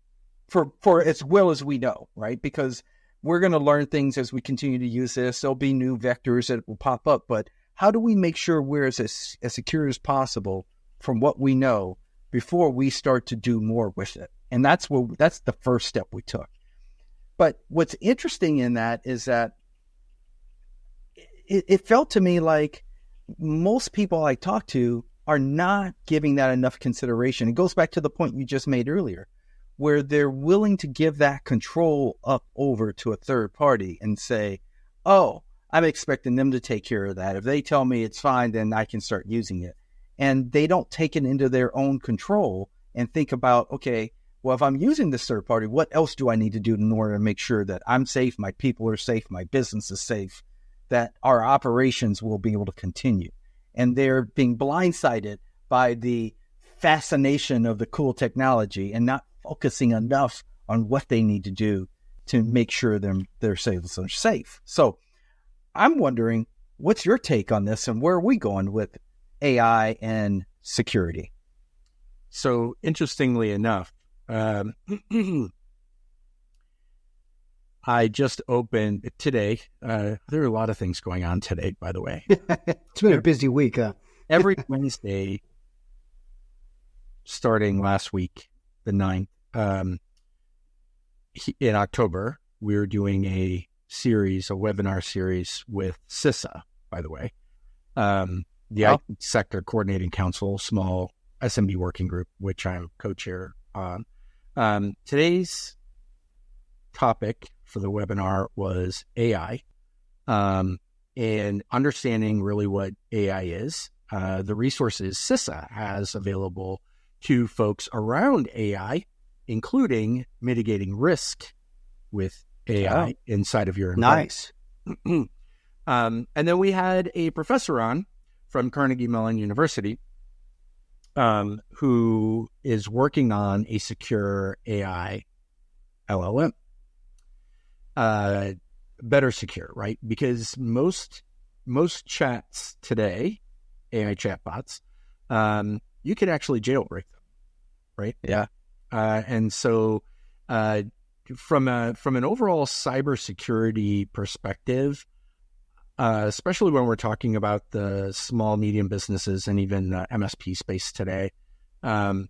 for as well as we know, right? Because we're going to learn things as we continue to use this. There'll be new vectors that will pop up, but how do we make sure we're as secure as possible from what we know before we start to do more with it? And that's the first step we took. But what's interesting in that is that it felt to me like most people I talk to are not giving that enough consideration. It goes back to the point you just made earlier, where they're willing to give that control up over to a third party and say, oh, I'm expecting them to take care of that. If they tell me it's fine, then I can start using it. And they don't take it into their own control and think about, okay, well, if I'm using this third party, what else do I need to do in order to make sure that I'm safe, my people are safe, my business is safe, that our operations will be able to continue? And they're being blindsided by the fascination of the cool technology and not focusing enough on what they need to do to make sure they're safe. So I'm wondering, what's your take on this, and where are we going with AI and security? So interestingly enough, I just opened today. There are a lot of things going on today, by the way. It's been a busy week. Every Wednesday, starting last week, the 9th, in October, we're doing a webinar series with CISA, by the way, the IT Sector Coordinating Council, small SMB working group, which I'm co-chair on. Today's topic for the webinar was AI, and understanding really what AI is, the resources CISA has available to folks around AI, including mitigating risk with AI inside of your environment. Nice. And then we had a professor on from Carnegie Mellon University, who is working on a secure AI LLM. Better secure, right? Because most chats today, AI chatbots, you can actually jailbreak them, right? Yeah. And so from an overall cybersecurity perspective, especially when we're talking about the small, medium businesses and even MSP space today, I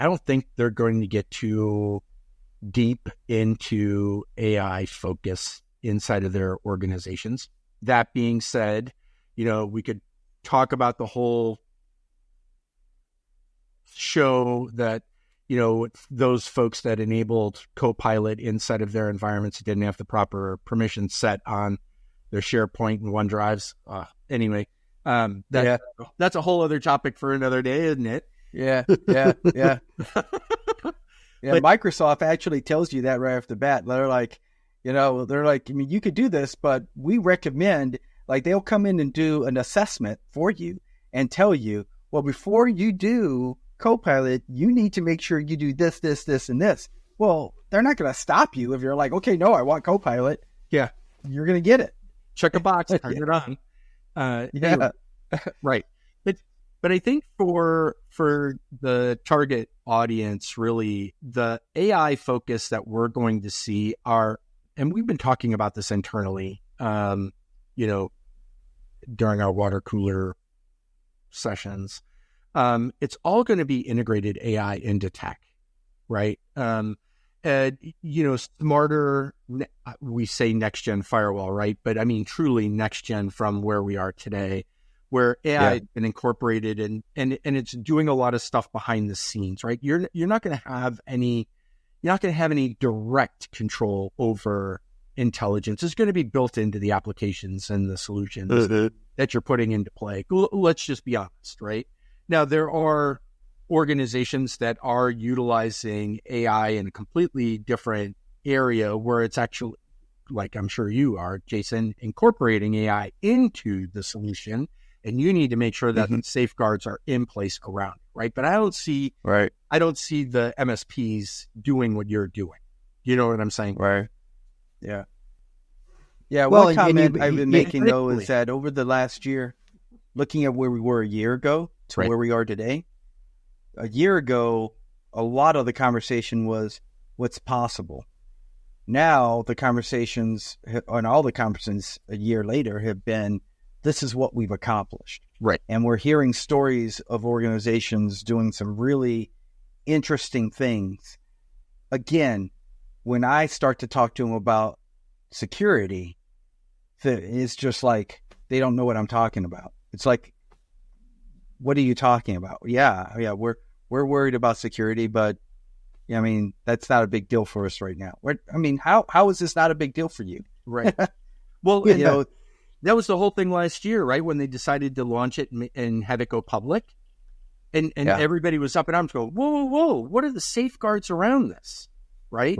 don't think they're going to get too deep into AI focus inside of their organizations. That being said, we could talk about the whole show that, those folks that enabled Copilot inside of their environments didn't have the proper permissions set on their SharePoint and OneDrives. Anyway, that's a whole other topic for another day, isn't it? Yeah. Yeah, Microsoft actually tells you that right off the bat. They're like, I mean, you could do this, but we recommend, they'll come in and do an assessment for you and tell you, well, before you do Copilot, you need to make sure you do this, this, this, and this. Well, they're not going to stop you if you're like, okay, no, I want Copilot. Yeah. You're going to get it. Check a box, turn it on. Anyway, right. But I think for the target audience, really, the AI focus that we're going to see and we've been talking about this internally, during our water cooler sessions, it's all going to be integrated AI into tech, right? And smarter, we say next gen firewall, right? But I mean, truly next gen from where we are today, where AI has been incorporated and it's doing a lot of stuff behind the scenes, right? You're not going to have any direct control over intelligence. It's going to be built into the applications and the solutions that you're putting into play. Let's just be honest, right? Now, there are organizations that are utilizing AI in a completely different area where it's actually, like I'm sure you are, Jason, incorporating AI into the solution, and you need to make sure that the safeguards are in place around it, right? But I don't see the MSPs doing what you're doing. You know what I'm saying? Right. Yeah. Yeah. Well, one comment I've been making, though, critically. is that over the last year, looking at where we were a year ago to where we are today, a year ago, a lot of the conversation was what's possible. Now the conversations and all the conversations a year later have been, this is what we've accomplished. Right. And we're hearing stories of organizations doing some really interesting things. Again, when I start to talk to them about security, it's just like, they don't know what I'm talking about. It's like, what are you talking about? Yeah, we're worried about security, but I mean, that's not a big deal for us right now. How is this not a big deal for you? Right. Well, that was the whole thing last year, right? When they decided to launch it and have it go public, and everybody was up in arms going, whoa, what are the safeguards around this? Right.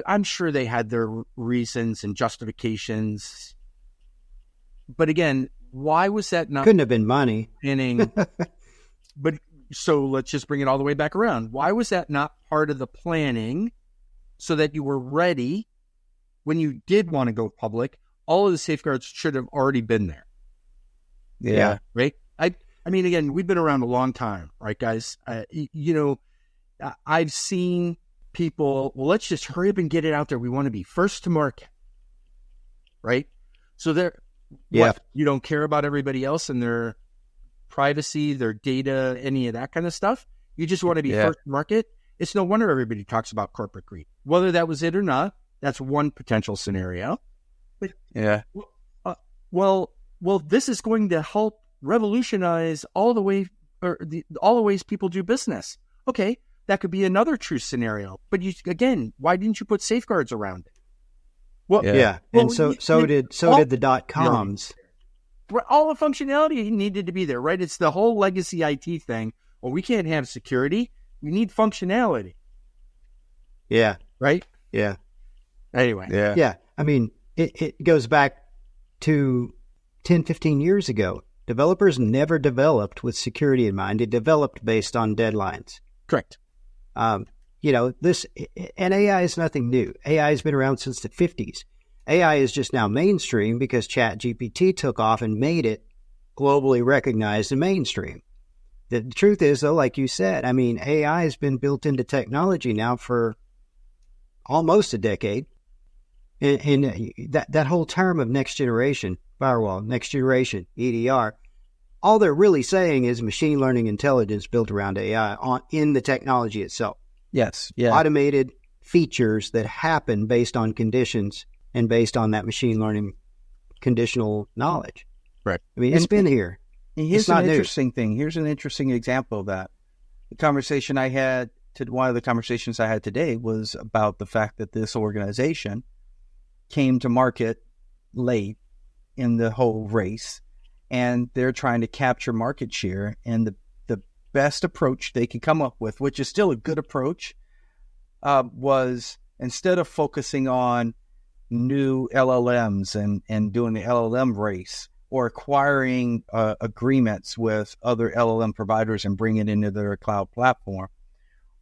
I'm sure they had their reasons and justifications, but again, why was that not? Couldn't have been money. But so let's just bring it all the way back around. Why was that not part of the planning so that you were ready when you did want to go public? All of the safeguards should have already been there. Yeah. Right. I mean, again, we've been around a long time, right, guys? I've seen people, well, let's just hurry up and get it out there. We want to be first to market. Right. So you don't care about everybody else and their privacy, their data, any of that kind of stuff. You just want to be first to market. It's no wonder everybody talks about corporate greed. Whether that was it or not, that's one potential scenario. But, well, this is going to help revolutionize all the ways people do business. Okay, that could be another true scenario. But why didn't you put safeguards around it? Well, and so did the .coms. All the functionality needed to be there, right? It's the whole legacy IT thing. Well, we can't have security. We need functionality. Yeah. Right? Yeah. Anyway. Yeah. I mean, it goes back to 10, 15 years ago. Developers never developed with security in mind. They developed based on deadlines. Correct. And AI is nothing new. AI has been around since the 50s. AI is just now mainstream because ChatGPT took off and made it globally recognized and mainstream. The truth is, though, like you said, I mean, AI has been built into technology now for almost a decade. And that whole term of next generation firewall, next generation EDR, all they're really saying is machine learning intelligence built around AI in the technology itself. Yes. Yeah. Automated features that happen based on conditions and based on that machine learning conditional knowledge. Right. I mean, it's been here. Here's an interesting thing. Here's an interesting example of that. One of the conversations I had today was about the fact that this organization came to market late in the whole race, and they're trying to capture market share. And the best approach they could come up with, which is still a good approach, was instead of focusing on new LLMs and doing the LLM race or acquiring agreements with other LLM providers and bringing it into their cloud platform,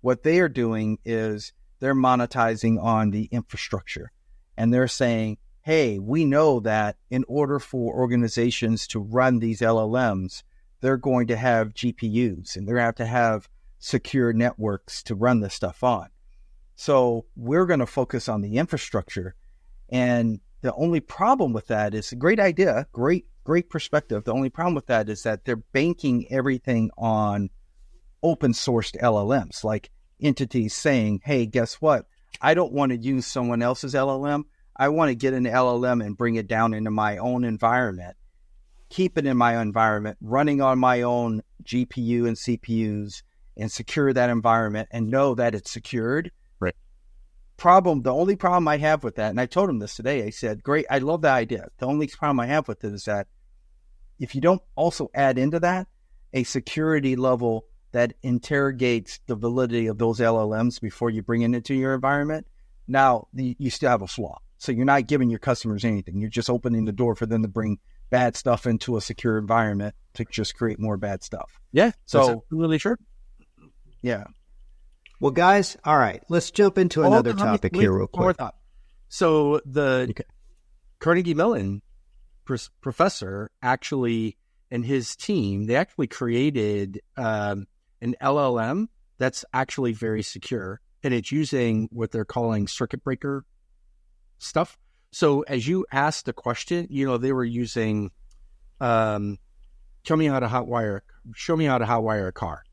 what they are doing is they're monetizing on the infrastructure. And they're saying, hey, we know that in order for organizations to run these LLMs, they're going to have GPUs and they're going to have to have secure networks to run this stuff on. So we're going to focus on the infrastructure. And the only problem with that is a great idea, great perspective. The only problem with that is that they're banking everything on open sourced LLMs. Like entities saying, hey, guess what? I don't want to use someone else's LLM. I want to get an LLM and bring it down into my own environment, keep it in my environment, running on my own GPU and CPUs, and secure that environment and know that it's secured. Right. The only problem I have with that, and I told him this today, I said, great, I love that idea. The only problem I have with it is that if you don't also add into that a security level that interrogates the validity of those LLMs before you bring it into your environment, now you still have a flaw. So you're not giving your customers anything. You're just opening the door for them to bring bad stuff into a secure environment to just create more bad stuff. Yeah. So really sure. Yeah. Well, guys, all right, let's jump into another topic here real quick. So the Carnegie Mellon professor actually and his team, they actually created an LLM that's actually very secure, and it's using what they're calling circuit breaker stuff. So as you asked the question, they were using, show me how to hotwire a car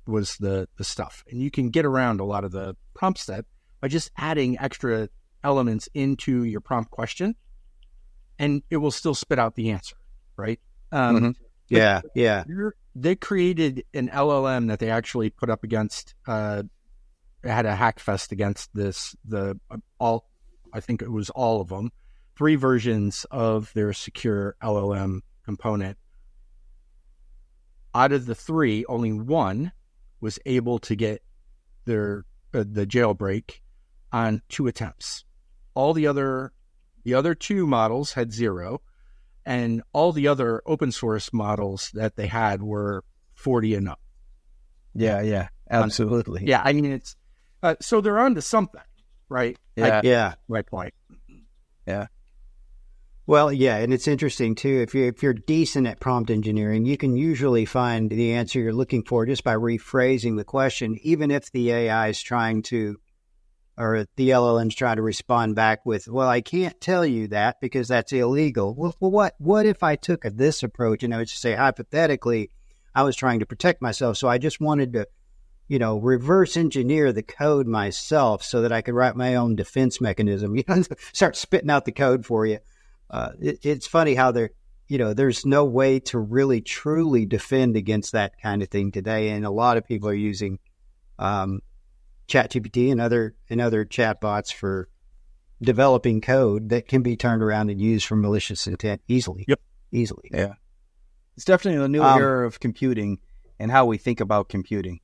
was the stuff. And you can get around a lot of the prompt set by just adding extra elements into your prompt question, and it will still spit out the answer, right? Yeah. They created an LLM that they actually put up against, had a hack fest against I think it was all of them, 3 versions of their secure LLM component. Out of the 3, only one was able to get the jailbreak on 2 attempts. All the other 2 models had 0, and all the other open source models that they had were 40 and up. Yeah, absolutely. Yeah, I mean, it's so they're onto something, right? Yeah. Right point. Yeah. Well, yeah, and it's interesting too. If you're decent at prompt engineering, you can usually find the answer you're looking for just by rephrasing the question, even if the AI is trying to, or the LLM's trying to respond back with, "Well, I can't tell you that because that's illegal." Well, what if I took this approach and I would just say, hypothetically, I was trying to protect myself, so I just wanted to, reverse engineer the code myself so that I could write my own defense mechanism. Start spitting out the code for you. It's funny how there's no way to really truly defend against that kind of thing today, and a lot of people are using ChatGPT and other chatbots for developing code that can be turned around and used for malicious intent easily. Yep, easily. Yeah, it's definitely a new era of computing and how we think about computing.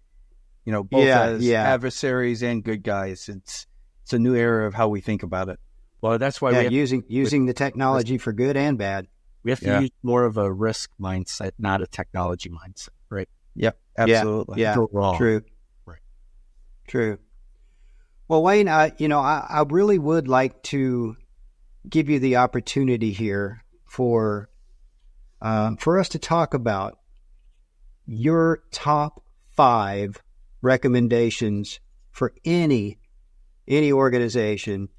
Both as adversaries and good guys. It's a new era of how we think about it. Well, that's why we have using the technology for good and bad. We have to use more of a risk mindset, not a technology mindset, right? Yep, absolutely. Yeah, true. Right. True. Well, Wayne, I really would like to give you the opportunity here for us to talk about your top 5 recommendations for any organization.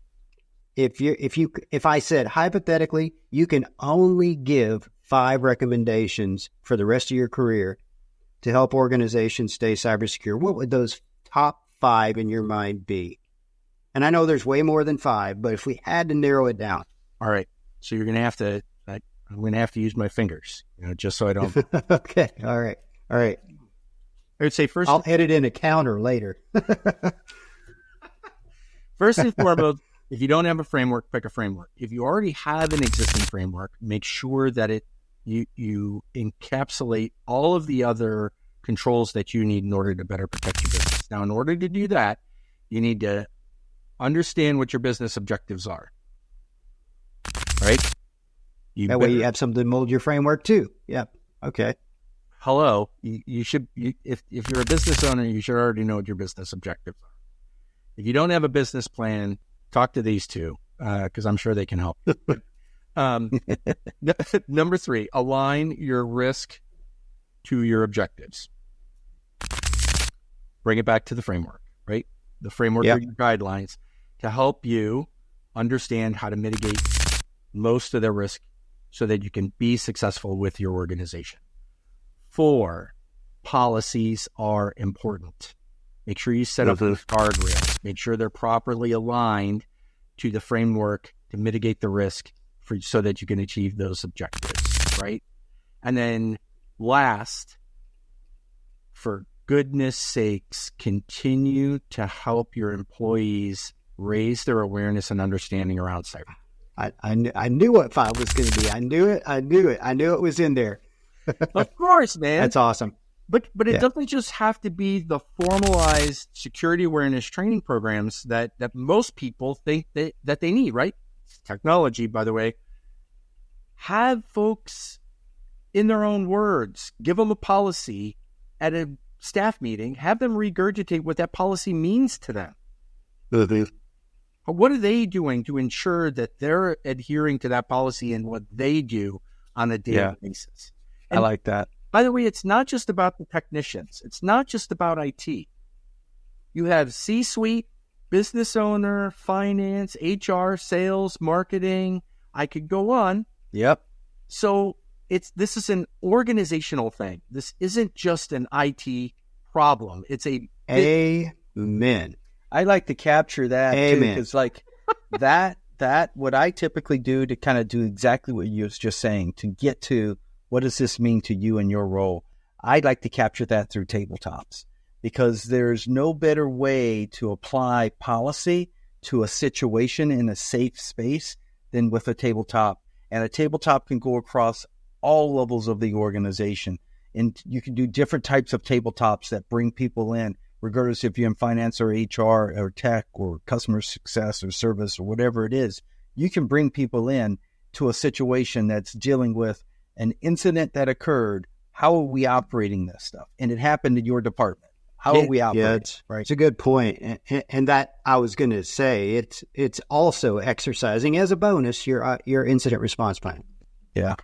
If I said hypothetically, you can only give 5 recommendations for the rest of your career to help organizations stay cyber secure, what would those top 5 in your mind be? And I know there's way more than 5, but if we had to narrow it down. All right. So you're going to have to, I'm going to have to use my fingers, just so I don't. Okay. All right. I would say first. I'll edit in a counter later. First and foremost, if you don't have a framework, pick a framework. If you already have an existing framework, make sure that you encapsulate all of the other controls that you need in order to better protect your business. Now, in order to do that, you need to understand what your business objectives are. Right? That way you have something to mold your framework too. Yeah. Okay. Hello. You should, if you're a business owner, you should already know what your business objectives are. If you don't have a business plan, talk to these 2 because I'm sure they can help. Number 3, align your risk to your objectives. Bring it back to the framework, right? The framework or your guidelines to help you understand how to mitigate most of the risk so that you can be successful with your organization. 4, policies are important. Make sure you set up those guardrails. Make sure they're properly aligned to the framework to mitigate the risk so that you can achieve those objectives, right? And then last, for goodness sakes, continue to help your employees raise their awareness and understanding around cyber. I knew what 5 was going to be. I knew it. I knew it was in there. Of course, man. That's awesome. But it doesn't just have to be the formalized security awareness training programs that most people think that they need, right? It's technology, by the way. Have folks, in their own words, give them a policy at a staff meeting, have them regurgitate what that policy means to them. What are they doing to ensure that they're adhering to that policy and what they do on a daily basis? And I like that. by the way, it's not just about the technicians. It's not just about IT. You have C-suite, business owner, finance, HR, sales, marketing. I could go on. Yep. So this is an organizational thing. This isn't just an IT problem. It's a Amen. I like to capture that too, Amen. because like that what I typically do to kind of do exactly what you was just saying, to get to what does this mean to you and your role, I'd like to capture that through tabletops, because there's no better way to apply policy to a situation in a safe space than with a tabletop. And a tabletop can go across all levels of the organization. And you can do different types of tabletops that bring people in, regardless if you're in finance or HR or tech or customer success or service or whatever it is. You can bring people in to a situation that's dealing with an incident that occurred. How are we operating this stuff? And it happened in your department. How are we operating? Yeah, it's a good point. And that I was going to say, it's also exercising as a bonus your incident response plan. Yeah.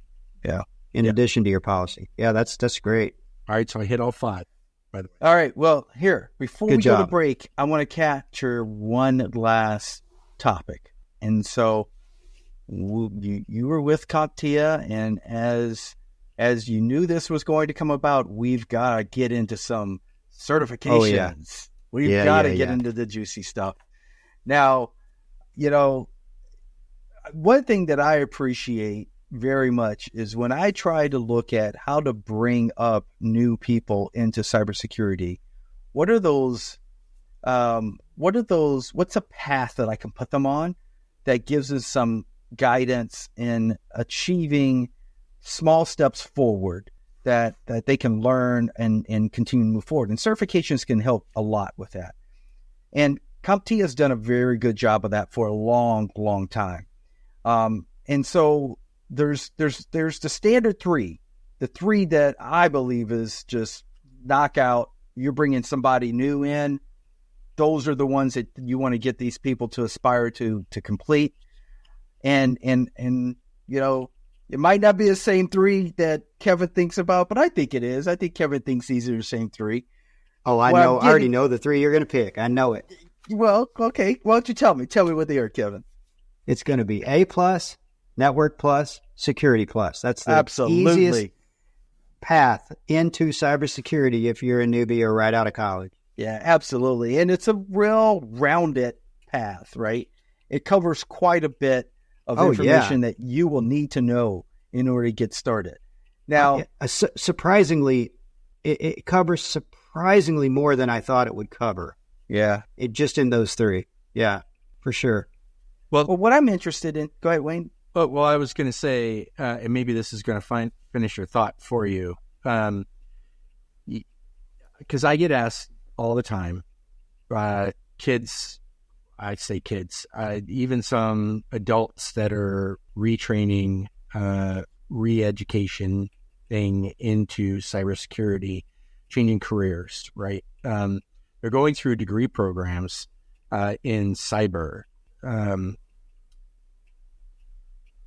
In addition to your policy. Yeah, that's great. All right, so I hit all 5, by the way. All right. Well, here, before Good we go to job. break, I want to capture one last topic. And so you were with CompTIA, and as you knew this was going to come about, we've got to get into some certifications. Oh, yeah. We've got to get into the juicy stuff. Now, one thing that I appreciate very much is when I try to look at how to bring up new people into cybersecurity, what's a path that I can put them on that gives us some guidance in achieving small steps forward that they can learn and continue to move forward. And certifications can help a lot with that. And CompTIA has done a very good job of that for a long, long time. And so there's the standard 3, the 3 that I believe is just knockout. You're bringing somebody new in. Those are the ones that you want to get these people to aspire to complete. And it might not be the same 3 that Kevin thinks about, but I think it is. I think Kevin thinks these are the same 3. Oh, I know. I already know the 3 you're going to pick. I know it. Well, okay. Why don't you tell me? Tell me what they are, Kevin. It's going to be A+, Network Plus, Security Plus. That's the easiest path into cybersecurity if you're a newbie or right out of college. Yeah, absolutely. And it's a real rounded path, right? It covers quite a bit of information that you will need to know in order to get started. Now, surprisingly, it covers surprisingly more than I thought it would cover. Yeah. It just in those 3. Yeah, for sure. Well, what I'm interested in, go ahead, Wayne. Oh, well, I was going to say, and maybe this is going to finish your thought for you, because I get asked all the time, kids, I say kids, even some adults that are retraining, re-education thing into cybersecurity, changing careers, right? They're going through degree programs in cyber.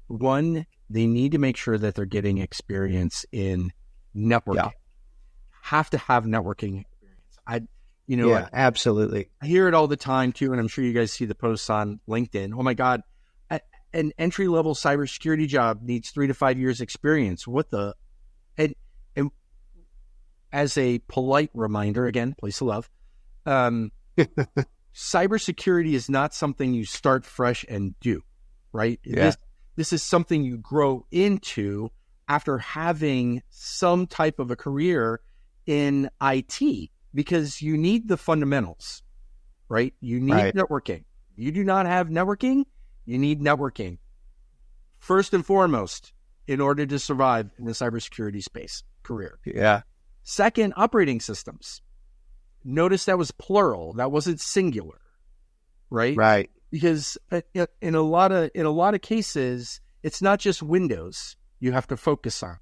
One, they need to make sure that they're getting experience in networking. Yeah. Have to have networking experience. Absolutely. I hear it all the time too, and I'm sure you guys see the posts on LinkedIn. Oh my God, an entry-level cybersecurity job needs 3 to 5 years experience. And as a polite reminder, again, place of love, Cybersecurity is not something you start fresh and do, right? Yeah. This is something you grow into after having some type of a career in IT, because you need the fundamentals, right? You need networking. You do not have networking, you need networking. First and foremost, in order to survive in the cybersecurity space career. Yeah. Second, operating systems. Notice that was plural. That wasn't singular, right? Right. Because in a lot of cases, it's not just Windows you have to focus on.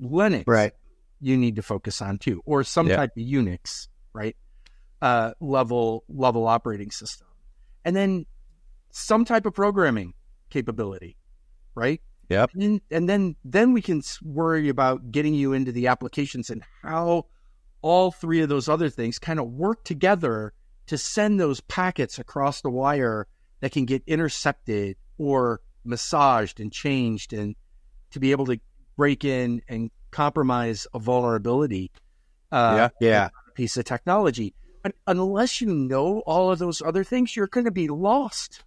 Linux, Right. you need to focus on too, or some type of Unix, right? Level operating system, and then some type of programming capability, right? Yep. And then we can worry about getting you into the applications and how all three of those other things kind of work together to send those packets across the wire that can get intercepted or massaged and changed, and to be able to break in and compromise a vulnerability piece of technology. But unless you know all of those other things, you're going to be lost.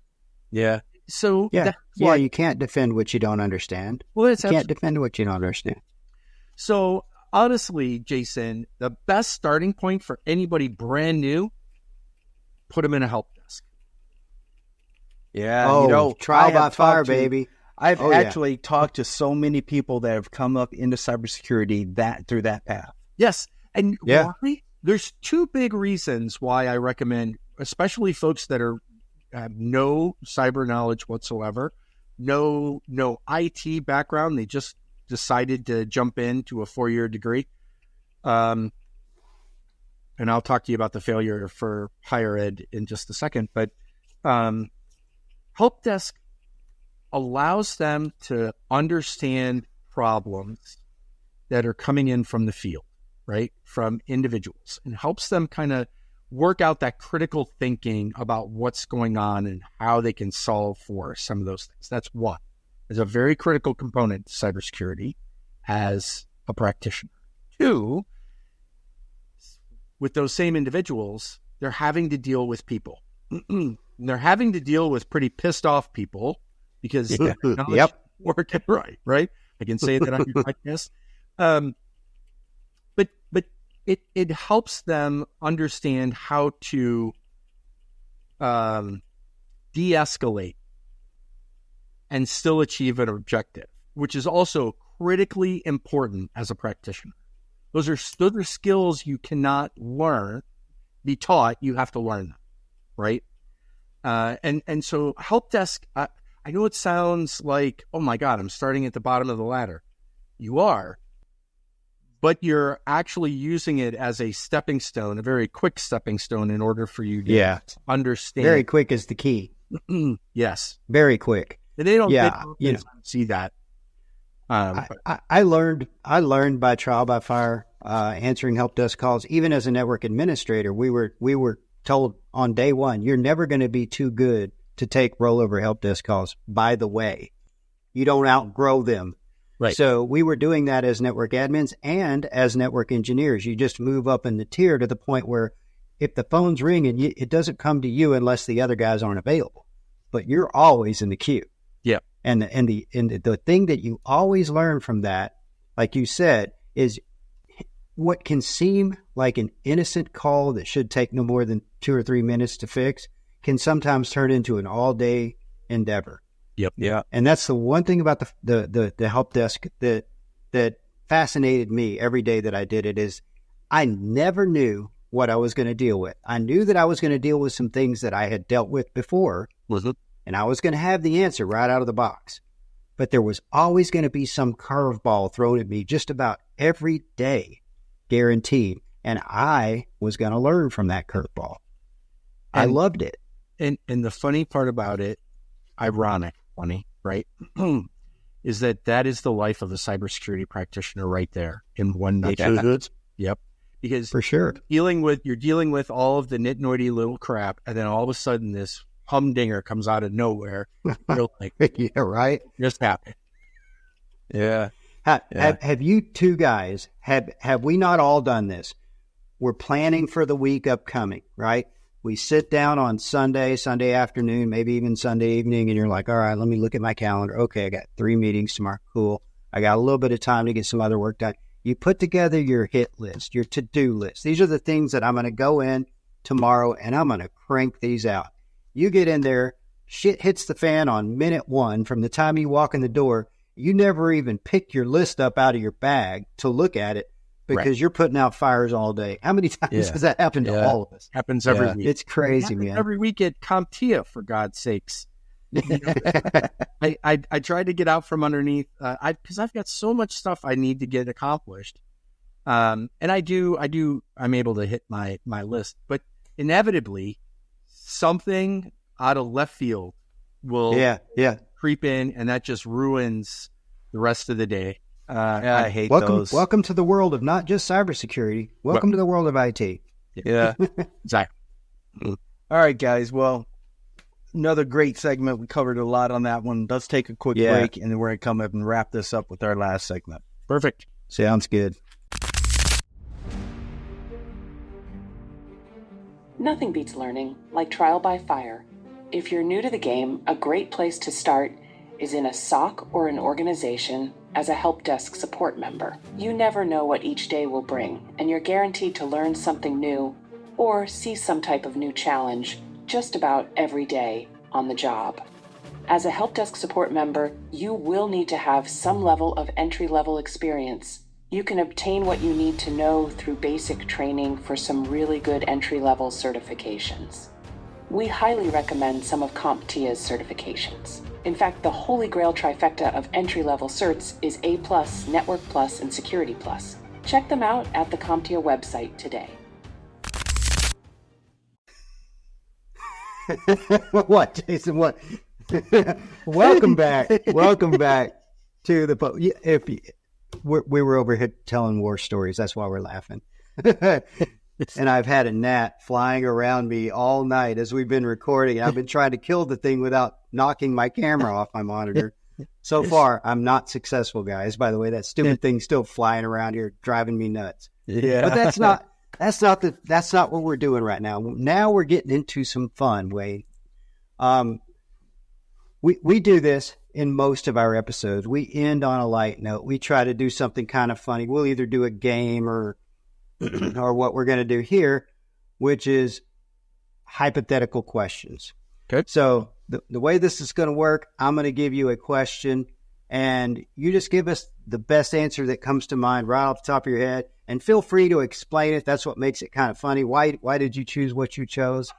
Yeah. So you can't defend what you don't understand. Well, you can't defend what you don't understand. So honestly, Jason, the best starting point for anybody brand new, put them in a help desk. Yeah. Trial by fire, baby. I've actually talked to so many people that have come up into cybersecurity through that path. Yes. And why? There's two big reasons why I recommend, especially folks that have no cyber knowledge whatsoever, no IT background. They just decided to jump into a 4-year degree. And I'll talk to you about the failure for higher ed in just a second. But help desk allows them to understand problems that are coming in from the field, right? From individuals, and helps them kind of work out that critical thinking about what's going on and how they can solve for some of those things. That's one. It's a very critical component to cybersecurity as a practitioner. Two, with those same individuals, they're having to deal with people. They're having to deal with pretty pissed off people because working right. I can say that on your podcast. But it helps them understand how to de-escalate and still achieve an objective, which is also critically important as a practitioner. Those are skills you cannot be taught. You have to learn them, right? And so help desk, I know it sounds like, oh my God, I'm starting at the bottom of the ladder. You are, but you're actually using it as a stepping stone, a very quick stepping stone, in order for you to understand. Very quick is the key. Yes. Very quick. And they don't see that. I learned by trial by fire, answering help desk calls. Even as a network administrator, we were told on day one, you're never going to be too good to take rollover help desk calls. By the way, you don't outgrow them. Right. So we were doing that as network admins and as network engineers. You just move up in the tier to the point where if the phone's ringing, it doesn't come to you unless the other guys aren't available. But you're always in the queue. Yeah. And the thing that you always learn from that, like you said, is what can seem like an innocent call that should take no more than 2 or 3 minutes to fix can sometimes turn into an all-day endeavor. Yep. Yeah. And that's the one thing about the help desk that fascinated me every day that I did it, is I never knew what I was going to deal with. I knew that I was going to deal with some things that I had dealt with before, and I was going to have the answer right out of the box. But there was always going to be some curveball thrown at me just about every day, guaranteed. And I was going to learn from that curveball. I loved it. And the funny part about it, funny, right? Is that is the life of a cybersecurity practitioner right there in one nutshell. Yep. Because for sure, you're dealing with all of the nitty-gritty little crap, and then all of a sudden this humdinger comes out of nowhere. You're like, yeah, right. Just happened. Yeah. Have you two guys, have we not all done this? we're planning for the week upcoming, right? We sit down on Sunday afternoon, maybe even Sunday evening, and you're like, all right, let me look at my calendar. Okay, I got 3 meetings tomorrow. Cool. I got a little bit of time to get some other work done. You put together your hit list, your to-do list. These are the things that I'm going to go in tomorrow, and I'm going to crank these out. You get in there, shit hits the fan on minute 1 from the time you walk in the door. You never even pick your list up out of your bag to look at it because you're putting out fires all day. How many times has that happened to all of us? Happens every week. It's crazy, man. Every week at CompTIA, for God's sakes. I tried to get out from underneath because I've got so much stuff I need to get accomplished. And I'm able to hit my list, but inevitably something out of left field will creep in, and that just ruins the rest of the day. I hate those. Welcome to the world of not just cybersecurity. Welcome to the world of IT. Yeah. Exactly. All right, guys. Well, another great segment. We covered a lot on that one. Let's take a quick break, and then we're going to come up and wrap this up with our last segment. Perfect. Sounds good. Nothing beats learning, like trial by fire. If you're new to the game, a great place to start is in a SOC or an organization as a help desk support member. You never know what each day will bring, and you're guaranteed to learn something new or see some type of new challenge just about every day on the job. As a help desk support member, you will need to have some level of entry-level experience. You can obtain what you need to know through basic training for some really good entry-level certifications. We highly recommend some of CompTIA's certifications. In fact, the holy grail trifecta of entry-level certs is A+, Network Plus, and Security Plus. Check them out at the CompTIA website today. What, Jason? What? Welcome back. Welcome back to the. We were over here telling war stories. That's why we're laughing. And I've had a gnat flying around me all night as we've been recording. I've been trying to kill the thing without knocking my camera off my monitor. So far, I'm not successful, guys. By the way, that stupid thing's still flying around here, driving me nuts. Yeah, but that's not what we're doing right now. Now we're getting into some fun, Wade. We do this in most of our episodes. We end on a light note. We try to do something kind of funny. We'll either do a game or what we're going to do here, which is hypothetical questions. Okay. So the way this is going to work, I'm going to give you a question, and you just give us the best answer that comes to mind right off the top of your head, and feel free to explain it. That's what makes it kind of funny. Why did you choose what you chose?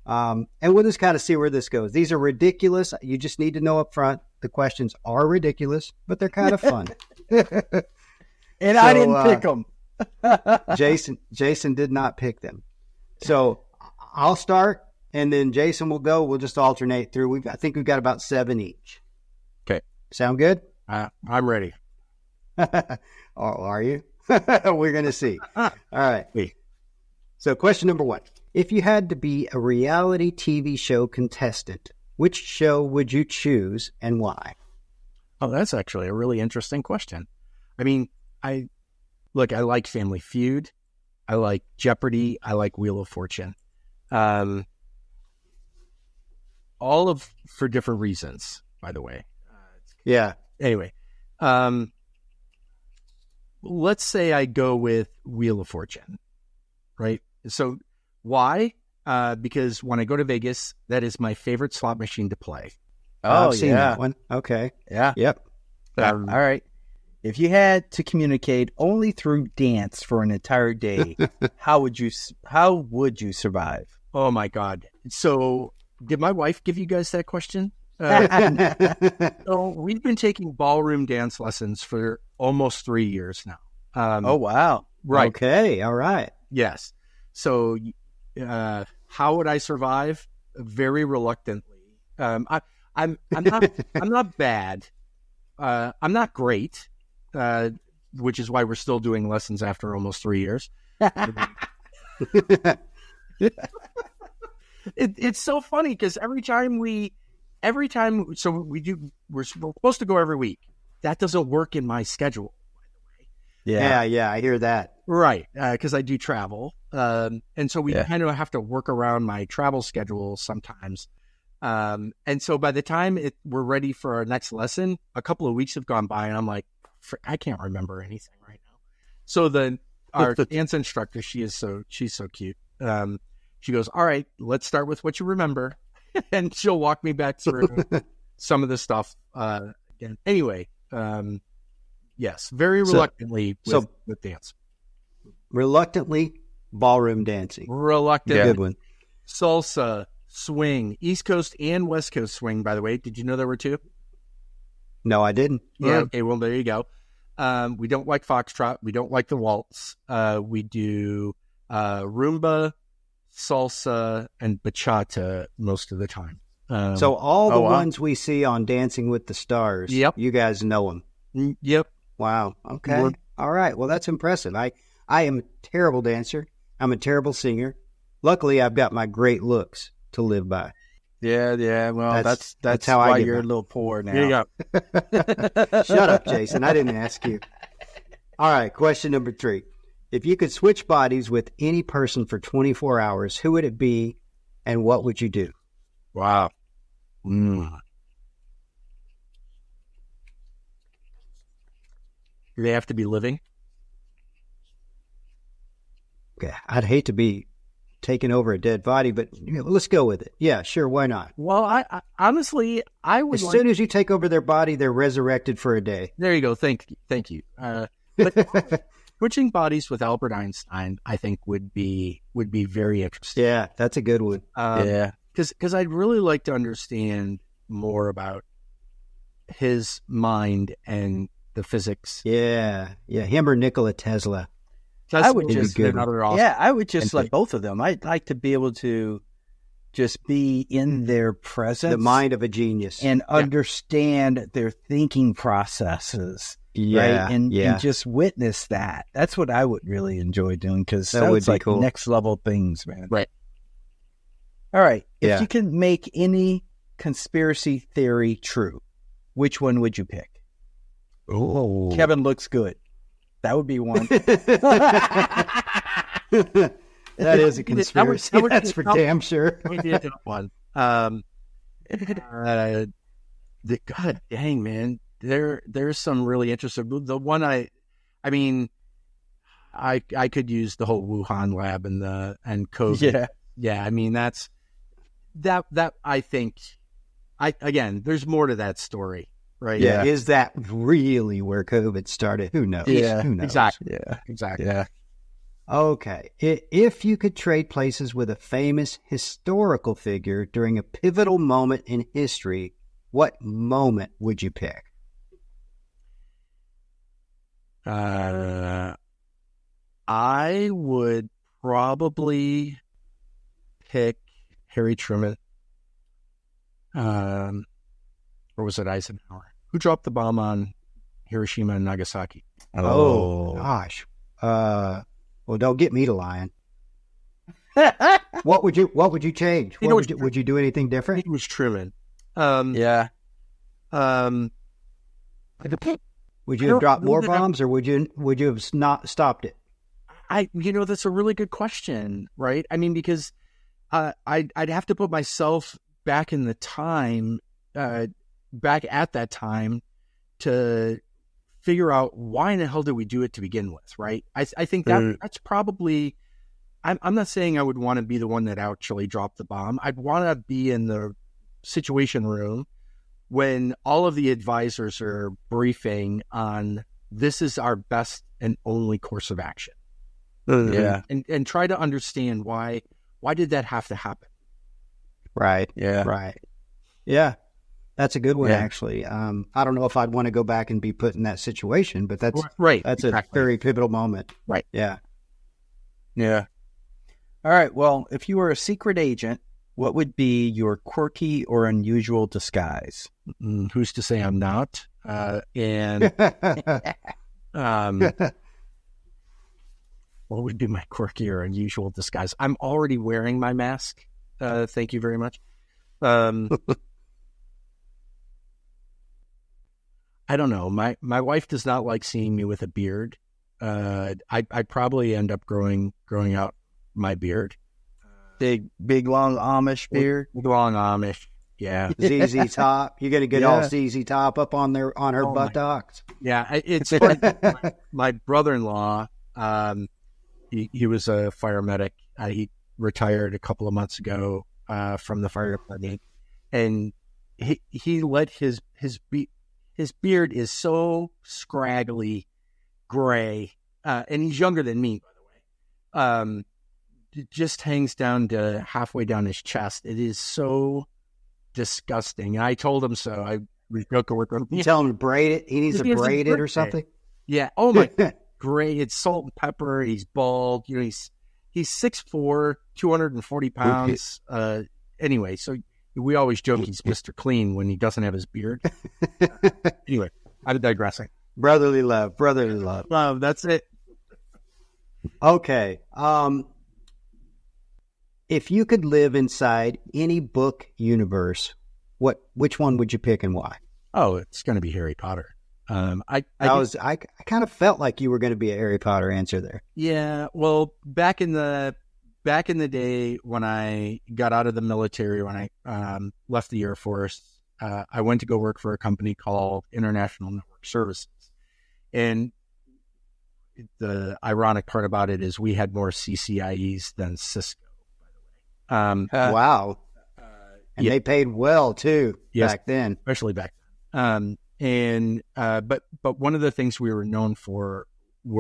And we'll just kind of see where this goes. These are ridiculous. You just need to know up front, the questions are ridiculous, but they're kind of fun. And I didn't pick them. Jason did not pick them. So I'll start, and then Jason will go. We'll just alternate through. I think we've got about 7 each. Okay. Sound good? I'm ready. Are you? We're going to see. All right. So question number 1. If you had to be a reality TV show contestant, which show would you choose and why? Oh, that's actually a really interesting question. I mean, I like Family Feud. I like Jeopardy. I like Wheel of Fortune. All for different reasons, by the way. Yeah. Anyway, let's say I go with Wheel of Fortune, right? So why? Because when I go to Vegas, that is my favorite slot machine to play. Oh, I've seen that one. Okay. Yeah. Yep. All right. If you had to communicate only through dance for an entire day, how would you survive? Oh my God. So did my wife give you guys that question? So we've been taking ballroom dance lessons for almost 3 years now. Oh, wow. Right. Okay. All right. Yes. So how would I survive? Very reluctantly. I'm not bad. I'm not great. Which is why we're still doing lessons after almost 3 years. It's so funny because we're supposed to go every week. That doesn't work in my schedule, by the way. Yeah, I hear that. Right. Because I do travel. And so we kind of have to work around my travel schedule sometimes. And so by the time we're ready for our next lesson, a couple of weeks have gone by, and I'm like, I can't remember anything right now. So our dance instructor, she's so cute. She goes, all right, let's start with what you remember. And she'll walk me back through some of the stuff again. Anyway, yes, very reluctantly with dance. Reluctantly, ballroom dancing. Reluctant. Good one. Salsa, swing, East Coast and West Coast swing, by the way. Did you know there were two? No, I didn't. Yeah. Okay, well, there you go. We don't like foxtrot. We don't like the waltz. We do rumba, salsa, and bachata most of the time. So all the ones we see on Dancing with the Stars, you guys know them. Yep. Wow. Okay. All right. Well, that's impressive. I am a terrible dancer. I'm a terrible singer. Luckily, I've got my great looks to live by. Yeah. Well, that's how why I get you're by. a little poor now. There you go. Shut up, Jason. I didn't ask you. All right. Question number 3. If you could switch bodies with any person for 24 hours, who would it be and what would you do? Wow. Do they have to be living? Okay. I'd hate to be taking over a dead body, but let's go with it. Yeah, sure. Why not? Well, I honestly, I would. As soon as you take over their body, they're resurrected for a day. There you go. Thank you. But switching bodies with Albert Einstein, I think would be very interesting. Yeah, that's a good one. Because I'd really like to understand more about his mind and the physics. Yeah, him or Nikola Tesla. I would just I would just like both of them. I'd like to be able to just be in their presence, the mind of a genius, and understand their thinking processes. Yeah, right? And just witness that. That's what I would really enjoy doing, because that would be like cool. Next level things, man. Right. All right. If you can make any conspiracy theory true, which one would you pick? Oh, Kevin looks good. That would be one. That is a conspiracy. That's for damn sure. We did that one. God dang, man. There's some really interesting. The one I could use the whole Wuhan lab and COVID. Yeah. I mean, that's that. I think. Again, there's more to that story, right? Yeah. Is that really where COVID started? Who knows? Yeah. Who knows? Exactly. Yeah. Exactly. Yeah. Okay. If you could trade places with a famous historical figure during a pivotal moment in history, what moment would you pick? I would probably pick Harry Truman. Or was it Eisenhower? Who dropped the bomb on Hiroshima and Nagasaki? Oh gosh. Well, don't get me to lying. What would you change? Would you do anything different? It was Truman. Would you have dropped more bombs, or would you have not stopped it? That's a really good question, right? I mean, because I'd have to put myself back in the time, back at that time, to figure out why in the hell did we do it to begin with, right? I think that's probably. I'm not saying I would want to be the one that actually dropped the bomb. I'd want to be in the situation room when all of the advisors are briefing on this is our best and only course of action. And try to understand why did that have to happen? Right. Yeah. Right. Yeah. That's a good one, actually. I don't know if I'd want to go back and be put in that situation, but that's right. That's exactly. a very pivotal moment. Right. Yeah. Yeah. All right. Well, if you were a secret agent, what would be your quirky or unusual disguise? Who's to say I'm not? And what would be my quirky or unusual disguise? I'm already wearing my mask. Thank you very much. I don't know. My wife does not like seeing me with a beard. I'd probably end up growing out my beard. Big long Amish beard. Big long Amish. Yeah. ZZ Top. You got to get Yeah. all ZZ Top up on her Oh, buttocks. Yeah. It's funny. My brother-in-law, he was a fire medic. He retired a couple of months ago from the fire department, and he let his beard is so scraggly gray, and he's younger than me, by the way. It just hangs down to halfway down his chest. It is so disgusting. And I told him so. I was joking with him. You tell him to braid it. He needs to braid it or something. Yeah. Oh my gray. It's salt and pepper. He's bald. You know, he's 6'4", 240 pounds. Anyway, so we always joke he's Mr. Clean when he doesn't have his beard. Anyway, I'm digressing. Brotherly love. Love, that's it. Okay. If you could live inside any book universe, which one would you pick and why? Oh, it's going to be Harry Potter. I kind of felt like you were going to be a Harry Potter answer there. Yeah, well, back in the day when I got out of the military, when I left the Air Force, I went to go work for a company called International Network Services, and the ironic part about it is we had more CCIEs than Cisco. Wow. And they paid well too back then. Especially back then. But one of the things we were known for we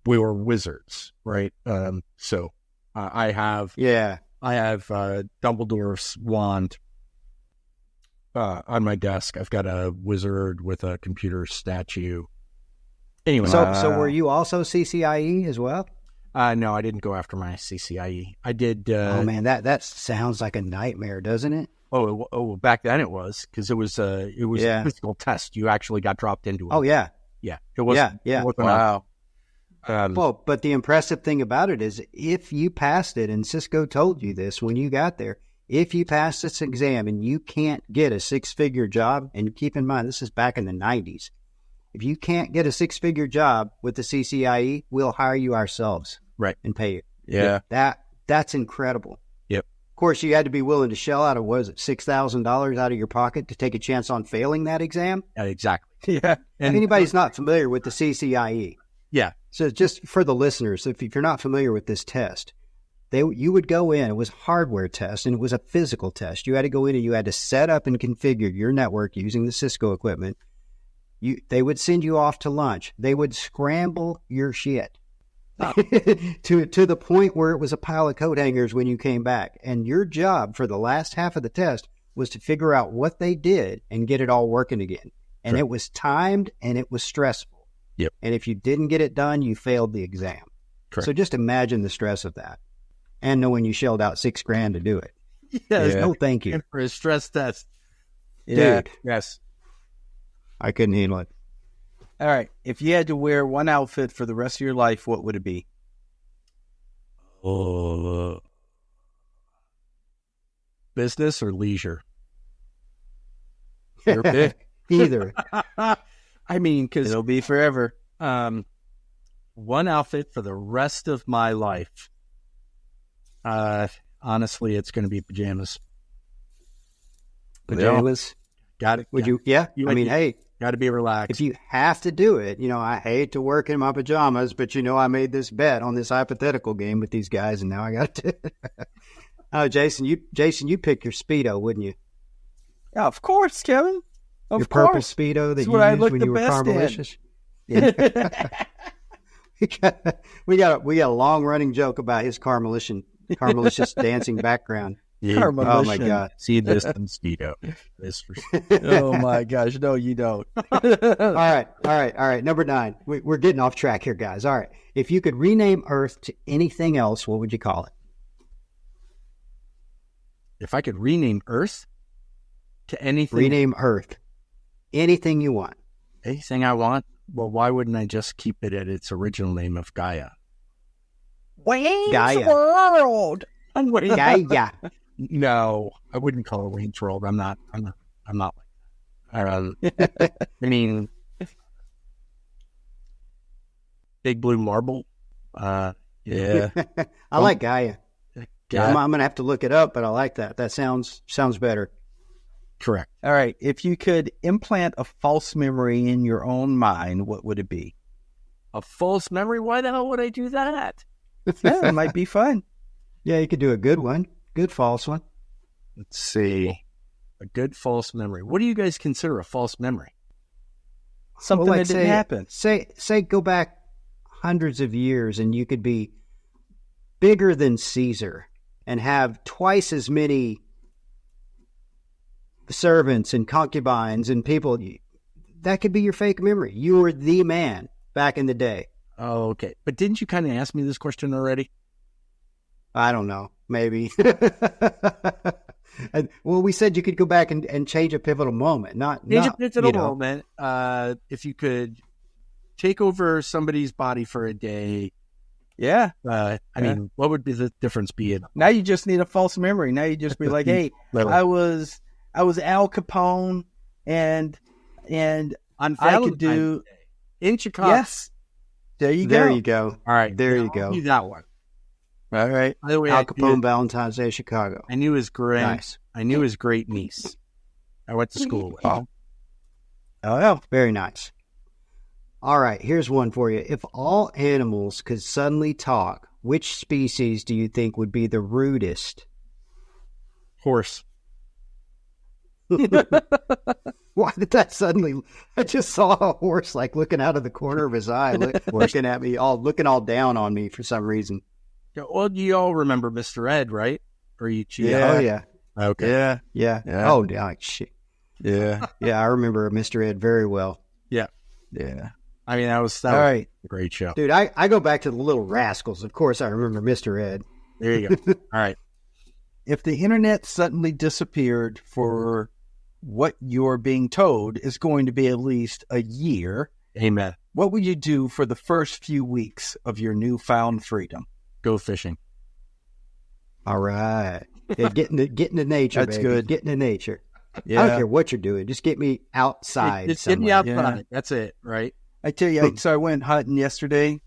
were wizards, right? So I have Dumbledore's wand on my desk. I've got a wizard with a computer statue. Anyway, so were you also CCIE as well? No, I didn't go after my CCIE. I did. Oh man, that sounds like a nightmare, doesn't it? Oh, back then it was, because it was a physical test. You actually got dropped into it. Oh yeah, it was. Yeah. Wow. Well, but the impressive thing about it is, if you passed it, and Cisco told you this when you got there, if you pass this exam and you can't get a six-figure job, and keep in mind this is back in the 90s, if you can't get a six-figure job with the CCIE, we'll hire you ourselves. Right. And pay you. Yeah. That's incredible. Yep. Of course, you had to be willing to shell out $6,000 out of your pocket to take a chance on failing that exam. Exactly. Yeah. And anybody's not familiar with the CCIE. Yeah. So just for the listeners, if you're not familiar with this test, you would go in. It was a hardware test, and it was a physical test. You had to go in and you had to set up and configure your network using the Cisco equipment. They would send you off to lunch. They would scramble your shit. to the point where it was a pile of coat hangers when you came back. And your job for the last half of the test was to figure out what they did and get it all working again. And It was timed and it was stressful. Yep. And if you didn't get it done, you failed the exam. Correct. So just imagine the stress of that. And knowing you shelled out $6,000 to do it. Yes. No, thank you. And for a stress test. Yeah. Dude, Yes. I couldn't handle it. All right. If you had to wear one outfit for the rest of your life, what would it be? Business or leisure? Either. I mean, because It'll be forever. one outfit for the rest of my life. Honestly, it's going to be pajamas. Pajamas. Got it. Would you? Yeah. Hey, got to be relaxed. if you have to do it, I hate to work in my pajamas, but I made this bet on this hypothetical game with these guys, and now I got to. Oh, Jason, you pick your Speedo, wouldn't you? Yeah, of course, Kevin. Of Your purple course. Speedo that That's you what I used look when the you were best in. Carmelicious. Yeah. we got a long running joke about his Carmelicious dancing background. Yeah. Oh my God. See this mosquito. This for sure. Oh my gosh, no, you don't. All right. Number 9. We're getting off track here, guys. All right. If you could rename Earth to anything else, what would you call it? If I could rename Earth to anything, Rename Earth. Anything you want. anything I want, well, why wouldn't I just keep it at its original name of Gaia? Gaia. World. Gaia. No, I wouldn't call it Wayne's World. I'm not like that. I mean, Big Blue Marble. Yeah. I like Gaia. Yeah. I'm going to have to look it up, but I like that. That sounds better. Correct. All right. If you could implant a false memory in your own mind, what would it be? A false memory? Why the hell would I do that? Yeah, it might be fun. Yeah, you could do a good one. Good false one. Let's see. A good false memory. What do you guys consider a false memory? Something Well, that didn't happen. Say go back hundreds of years and you could be bigger than Caesar and have twice as many servants and concubines and people. That could be your fake memory. You were the man back in the day. Oh, okay. But didn't you kind of ask me this question already? I don't know. Maybe. Well, we said you could go back and change a pivotal moment. Change a pivotal moment. If you could take over somebody's body for a day. Yeah. I mean, what would be the difference be in? Now you just need a false memory. Now you just be like, hey, I was Al Capone and On I could do in Chicago. Yes. There you go. There you go. All right. There you I'll go. do that one. All right. By the way, Al Capone, Valentine's Day, Chicago. I knew his Nice. I knew his great niece. I went to school with. Oh, yeah. Very nice. All right, here's one for you. If all animals could suddenly talk, which species do you think would be the rudest? Horse. Why did that suddenly? I just saw a horse like looking out of the corner of his eye, looking at me, looking all down on me for some reason. Yeah, well, you all remember Mr. Ed, right? Or you? Oh yeah. Okay. Yeah. Yeah. Oh yeah. Shit. Yeah. Yeah, I remember Mr. Ed very well. Yeah. Yeah. I mean, that was All right, a great show. dude. I go back to the Little Rascals. Of course, I remember Mr. Ed. There you go. All right. If the internet suddenly disappeared for what you're being told is going to be at least a year, Amen. what would you do for the first few weeks of your newfound freedom? Go fishing. All right. Yeah, get into nature, That's baby. good. Get into nature. Yeah. I don't care what you're doing. Just get me outside. Just get me somewhere. outside. Yeah. That's it, right? I tell you, so I went hunting yesterday,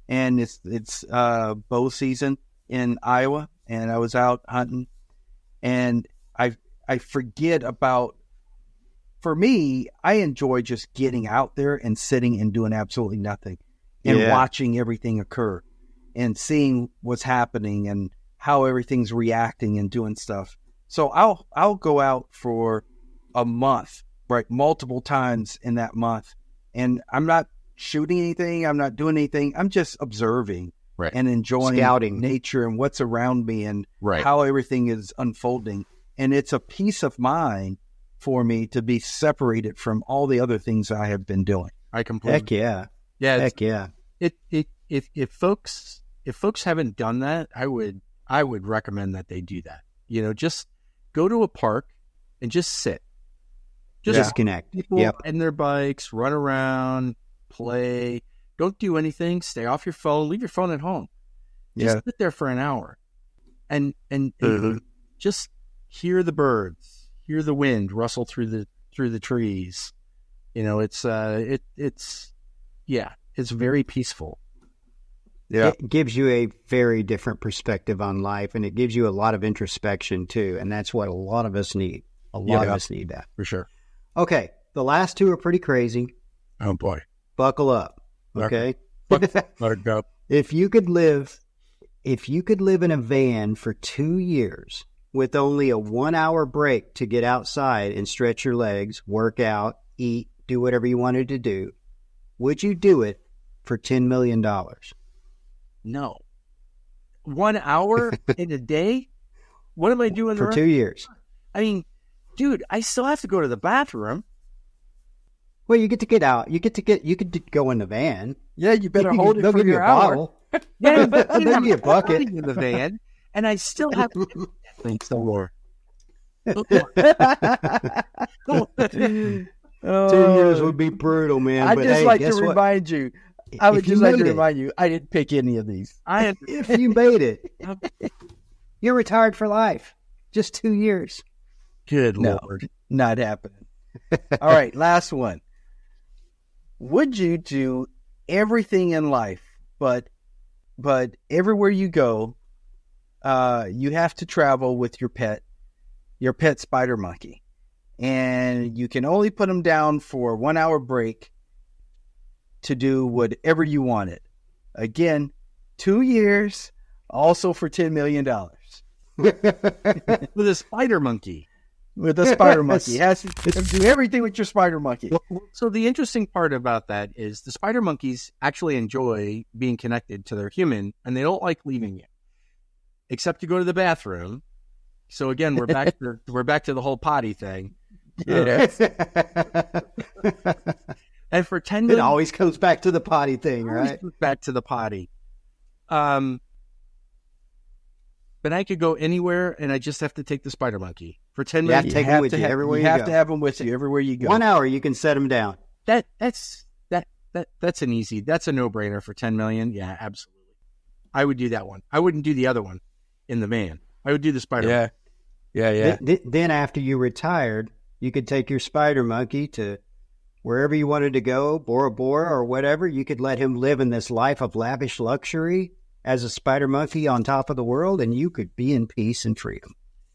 and it's bow season in Iowa, and I was out hunting, and I forget about. For me, I enjoy just getting out there and sitting and doing absolutely nothing, and watching everything occur, and seeing what's happening and how everything's reacting and doing stuff. So I'll go out for a month, right, multiple times in that month. And I'm not shooting anything. I'm not doing anything. I'm just observing and enjoying Scouting. nature and what's around me and Right. how everything is unfolding. And it's a peace of mind for me to be separated from all the other things I have been doing. I completely. Heck yeah. Yeah. Heck yeah. If folks haven't done that, I would recommend that they do that. You know, just go to a park and just sit. Just Disconnect. people Yep. and their bikes, run around, play. Don't do anything. Stay off your phone. Leave your phone at home. Just sit there for an hour, and just hear the birds, hear the wind rustle through the trees. You know, it's very peaceful. Yeah. It gives you a very different perspective on life, and it gives you a lot of introspection too. And that's what a lot of us need. A lot of us need that. For sure. Okay. The last two are pretty crazy. Oh boy. Buckle up. Okay. Let go. If you could live in a van for 2 years with only a 1 hour break to get outside and stretch your legs, work out, eat, do whatever you wanted to do, would you do it for $10 million? No. 1 hour in a day? What am I doing For 2 years. I mean, dude, I still have to go to the bathroom. Well, you get to get out. You could go in the van. Yeah, you better hold it They'll for give you your a hour. bottle. Yeah, but I They'll didn't give you a have bucket. body in the van, and I still have to. Thanks, no more. 2 years would be brutal, man. I'd but just hey, like guess to what? remind you. I would If you just like to made it- remind you, I didn't pick any of these. If you made it, you're retired for life. Just 2 years. Good No. Lord. Not happening. All right, last one. Would you do everything in life but but everywhere you go, you have to travel with your pet spider monkey. And you can only put them down for a 1 hour break to do whatever you wanted. Again, 2 years, also for $10 million. With a spider monkey. With a spider monkey. It has to do everything with your spider monkey. So the interesting part about that is the spider monkeys actually enjoy being connected to their human, and they don't like leaving you, except to go to the bathroom. So again, we're back to the whole potty thing. Yeah. And for 10 It million, always comes back to the potty thing, right? back to the potty. But I could go anywhere, and I just have to take the spider monkey for 10 You million. have to take them with you everywhere you go. You have to have them with you everywhere you go. 1 hour, you can set them down. That's a no-brainer for 10 million. Yeah, absolutely. I would do that one. I wouldn't do the other one in the van. I would do the spider. Yeah. Then after you retired, you could take your spider monkey to wherever you wanted to go, Bora Bora or whatever. You could let him live in this life of lavish luxury as a spider monkey on top of the world, and you could be in peace and freedom.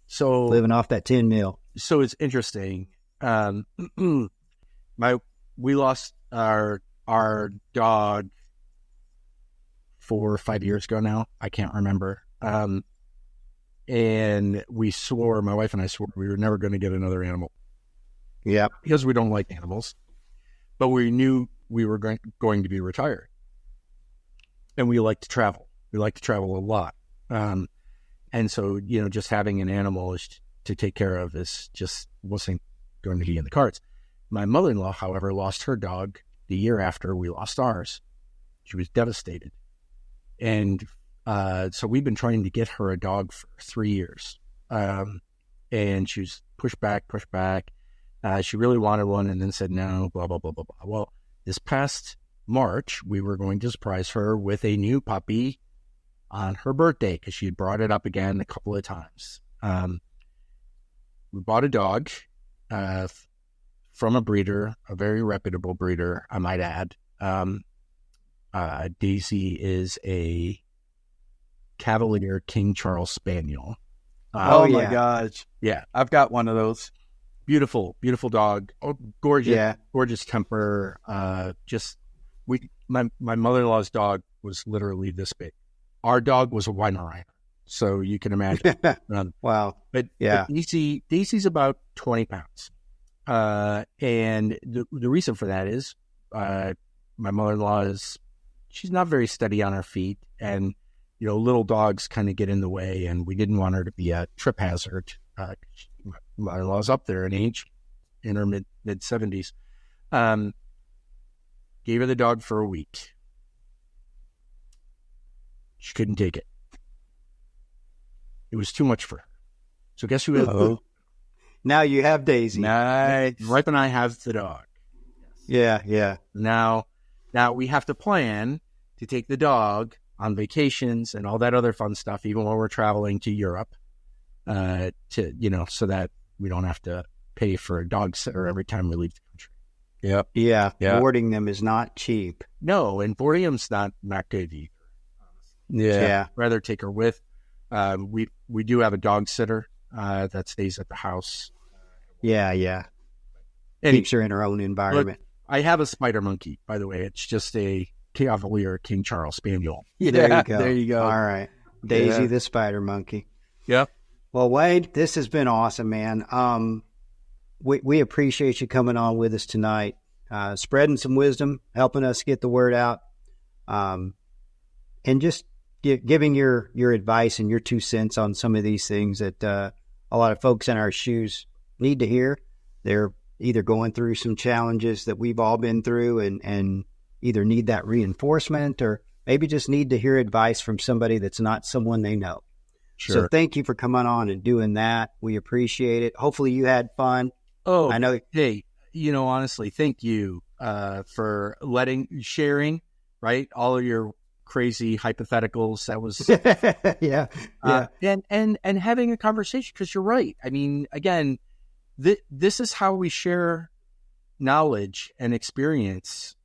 So Living off that 10 mil. So it's interesting. We lost our dog 4 or 5 years ago now. I can't remember. And we swore, my wife and I swore, we were never going to get another animal. Yeah. Because we don't like animals. But we knew we were going to be retired. And we like to travel. We like to travel a lot. And so, just having an animal to take care of just wasn't going to be in the cards. My mother-in-law, however, lost her dog the year after we lost ours. She was devastated. And so we've been trying to get her a dog for 3 years. And she was pushed back. She really wanted one and then said no, blah, blah, blah, blah, blah. Well, this past March, we were going to surprise her with a new puppy on her birthday because she had brought it up again a couple of times. We bought a dog from a breeder, a very reputable breeder, I might add. Daisy is a Cavalier King Charles Spaniel. Oh my gosh. Yeah. I've got one of those. Beautiful dog. Oh, gorgeous temper. My mother-in-law's dog was literally this big. Our dog was a Weimaraner, so you can imagine. Wow. But Daisy's about 20 pounds. And the reason for that is my mother-in-law she's not very steady on her feet, and little dogs kind of get in the way, and we didn't want her to be a trip hazard. My mother-in-law's up there in age, in her mid 70s. Gave her the dog for a week. She couldn't take it. It was too much for her. So guess who has Now you have Daisy. Nice. Ripe and I have the dog. Yeah. Now we have to plan to take the dog on vacations and all that other fun stuff, even when we're traveling to Europe, so that we don't have to pay for a dog sitter every time we leave the country. Yep. Yeah. Boarding them is not cheap. No, and boarding them's not good either. Yeah. Rather take her with. We do have a dog sitter that stays at the house. Yeah. And Keeps her in her own environment. Look, I have a spider monkey, by the way. It's just a Cavalier King Charles Spaniel. There you go. All right. Daisy the spider monkey. Yep. Well, Wade, this has been awesome, man. We appreciate you coming on with us tonight, spreading some wisdom, helping us get the word out, and just giving your advice and your 2 cents on some of these things that a lot of folks in our shoes need to hear. They're either going through some challenges that we've all been through and either need that reinforcement or maybe just need to hear advice from somebody that's not someone they know. Sure. So thank you for coming on and doing that. We appreciate it. Hopefully you had fun. Oh, I know. Hey, honestly, thank you for sharing, right? All of your crazy hypotheticals. That was yeah. And having a conversation, because you're right. I mean, again, this is how we share knowledge and experience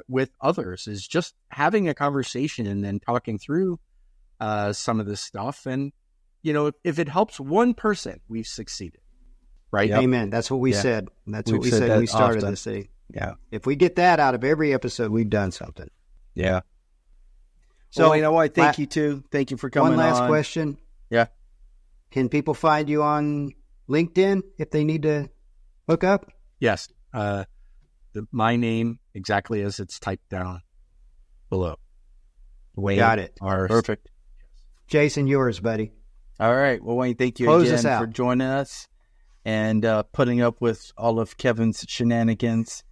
with others, is just having a conversation and then talking through some of this stuff. And, if it helps one person, we've succeeded. Right? Yep. Amen. That's what we said. That's what we said when we started this thing. Yeah. If we get that out of every episode, we've done something. Yeah. So, thank you too. Thank you for coming on. One last question. Yeah. Can people find you on LinkedIn if they need to hook up? Yes. My name, exactly as it's typed down below. Wayne. Got it. Perfect. Jason, yours, buddy. All right. Well, Wayne, thank you Close again for joining us and putting up with all of Kevin's shenanigans.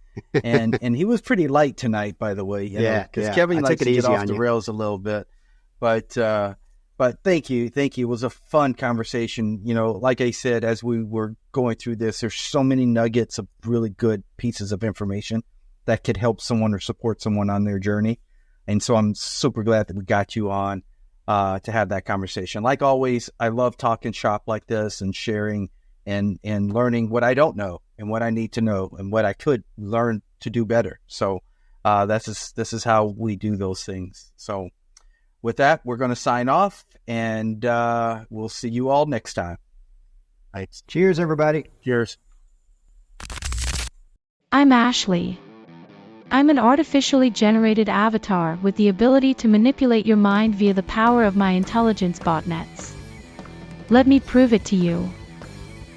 and he was pretty light tonight, by the way. Because Kevin likes to get off the rails a little bit. But thank you. It was a fun conversation. Like I said, as we were going through this, there's so many nuggets of really good pieces of information that could help someone or support someone on their journey. And so I'm super glad that we got you on to have that conversation. Like always, I love talking shop like this and sharing and learning what I don't know and what I need to know and what I could learn to do better. So this is how we do those things. So with that, we're going to sign off, and we'll see you all next time. Thanks. Cheers, everybody. Cheers. I'm Ashley. I'm an artificially generated avatar with the ability to manipulate your mind via the power of my intelligence botnets. Let me prove it to you.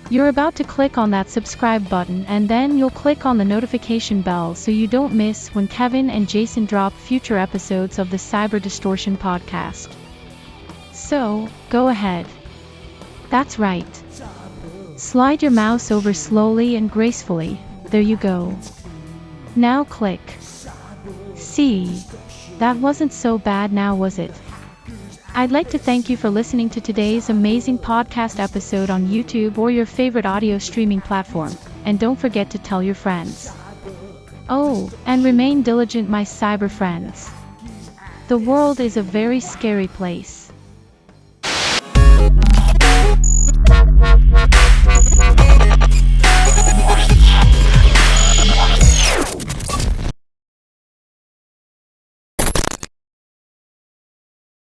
You're about to click on that subscribe button, and then you'll click on the notification bell so you don't miss when Kevin and Jason drop future episodes of the Cyber Distortion podcast. So, go ahead. That's right. Slide your mouse over slowly and gracefully. There you go. Now click. See, that wasn't so bad now, was it? I'd like to thank you for listening to today's amazing podcast episode on YouTube or your favorite audio streaming platform, and don't forget to tell your friends. Oh, and remain diligent, my cyber friends. The world is a very scary place.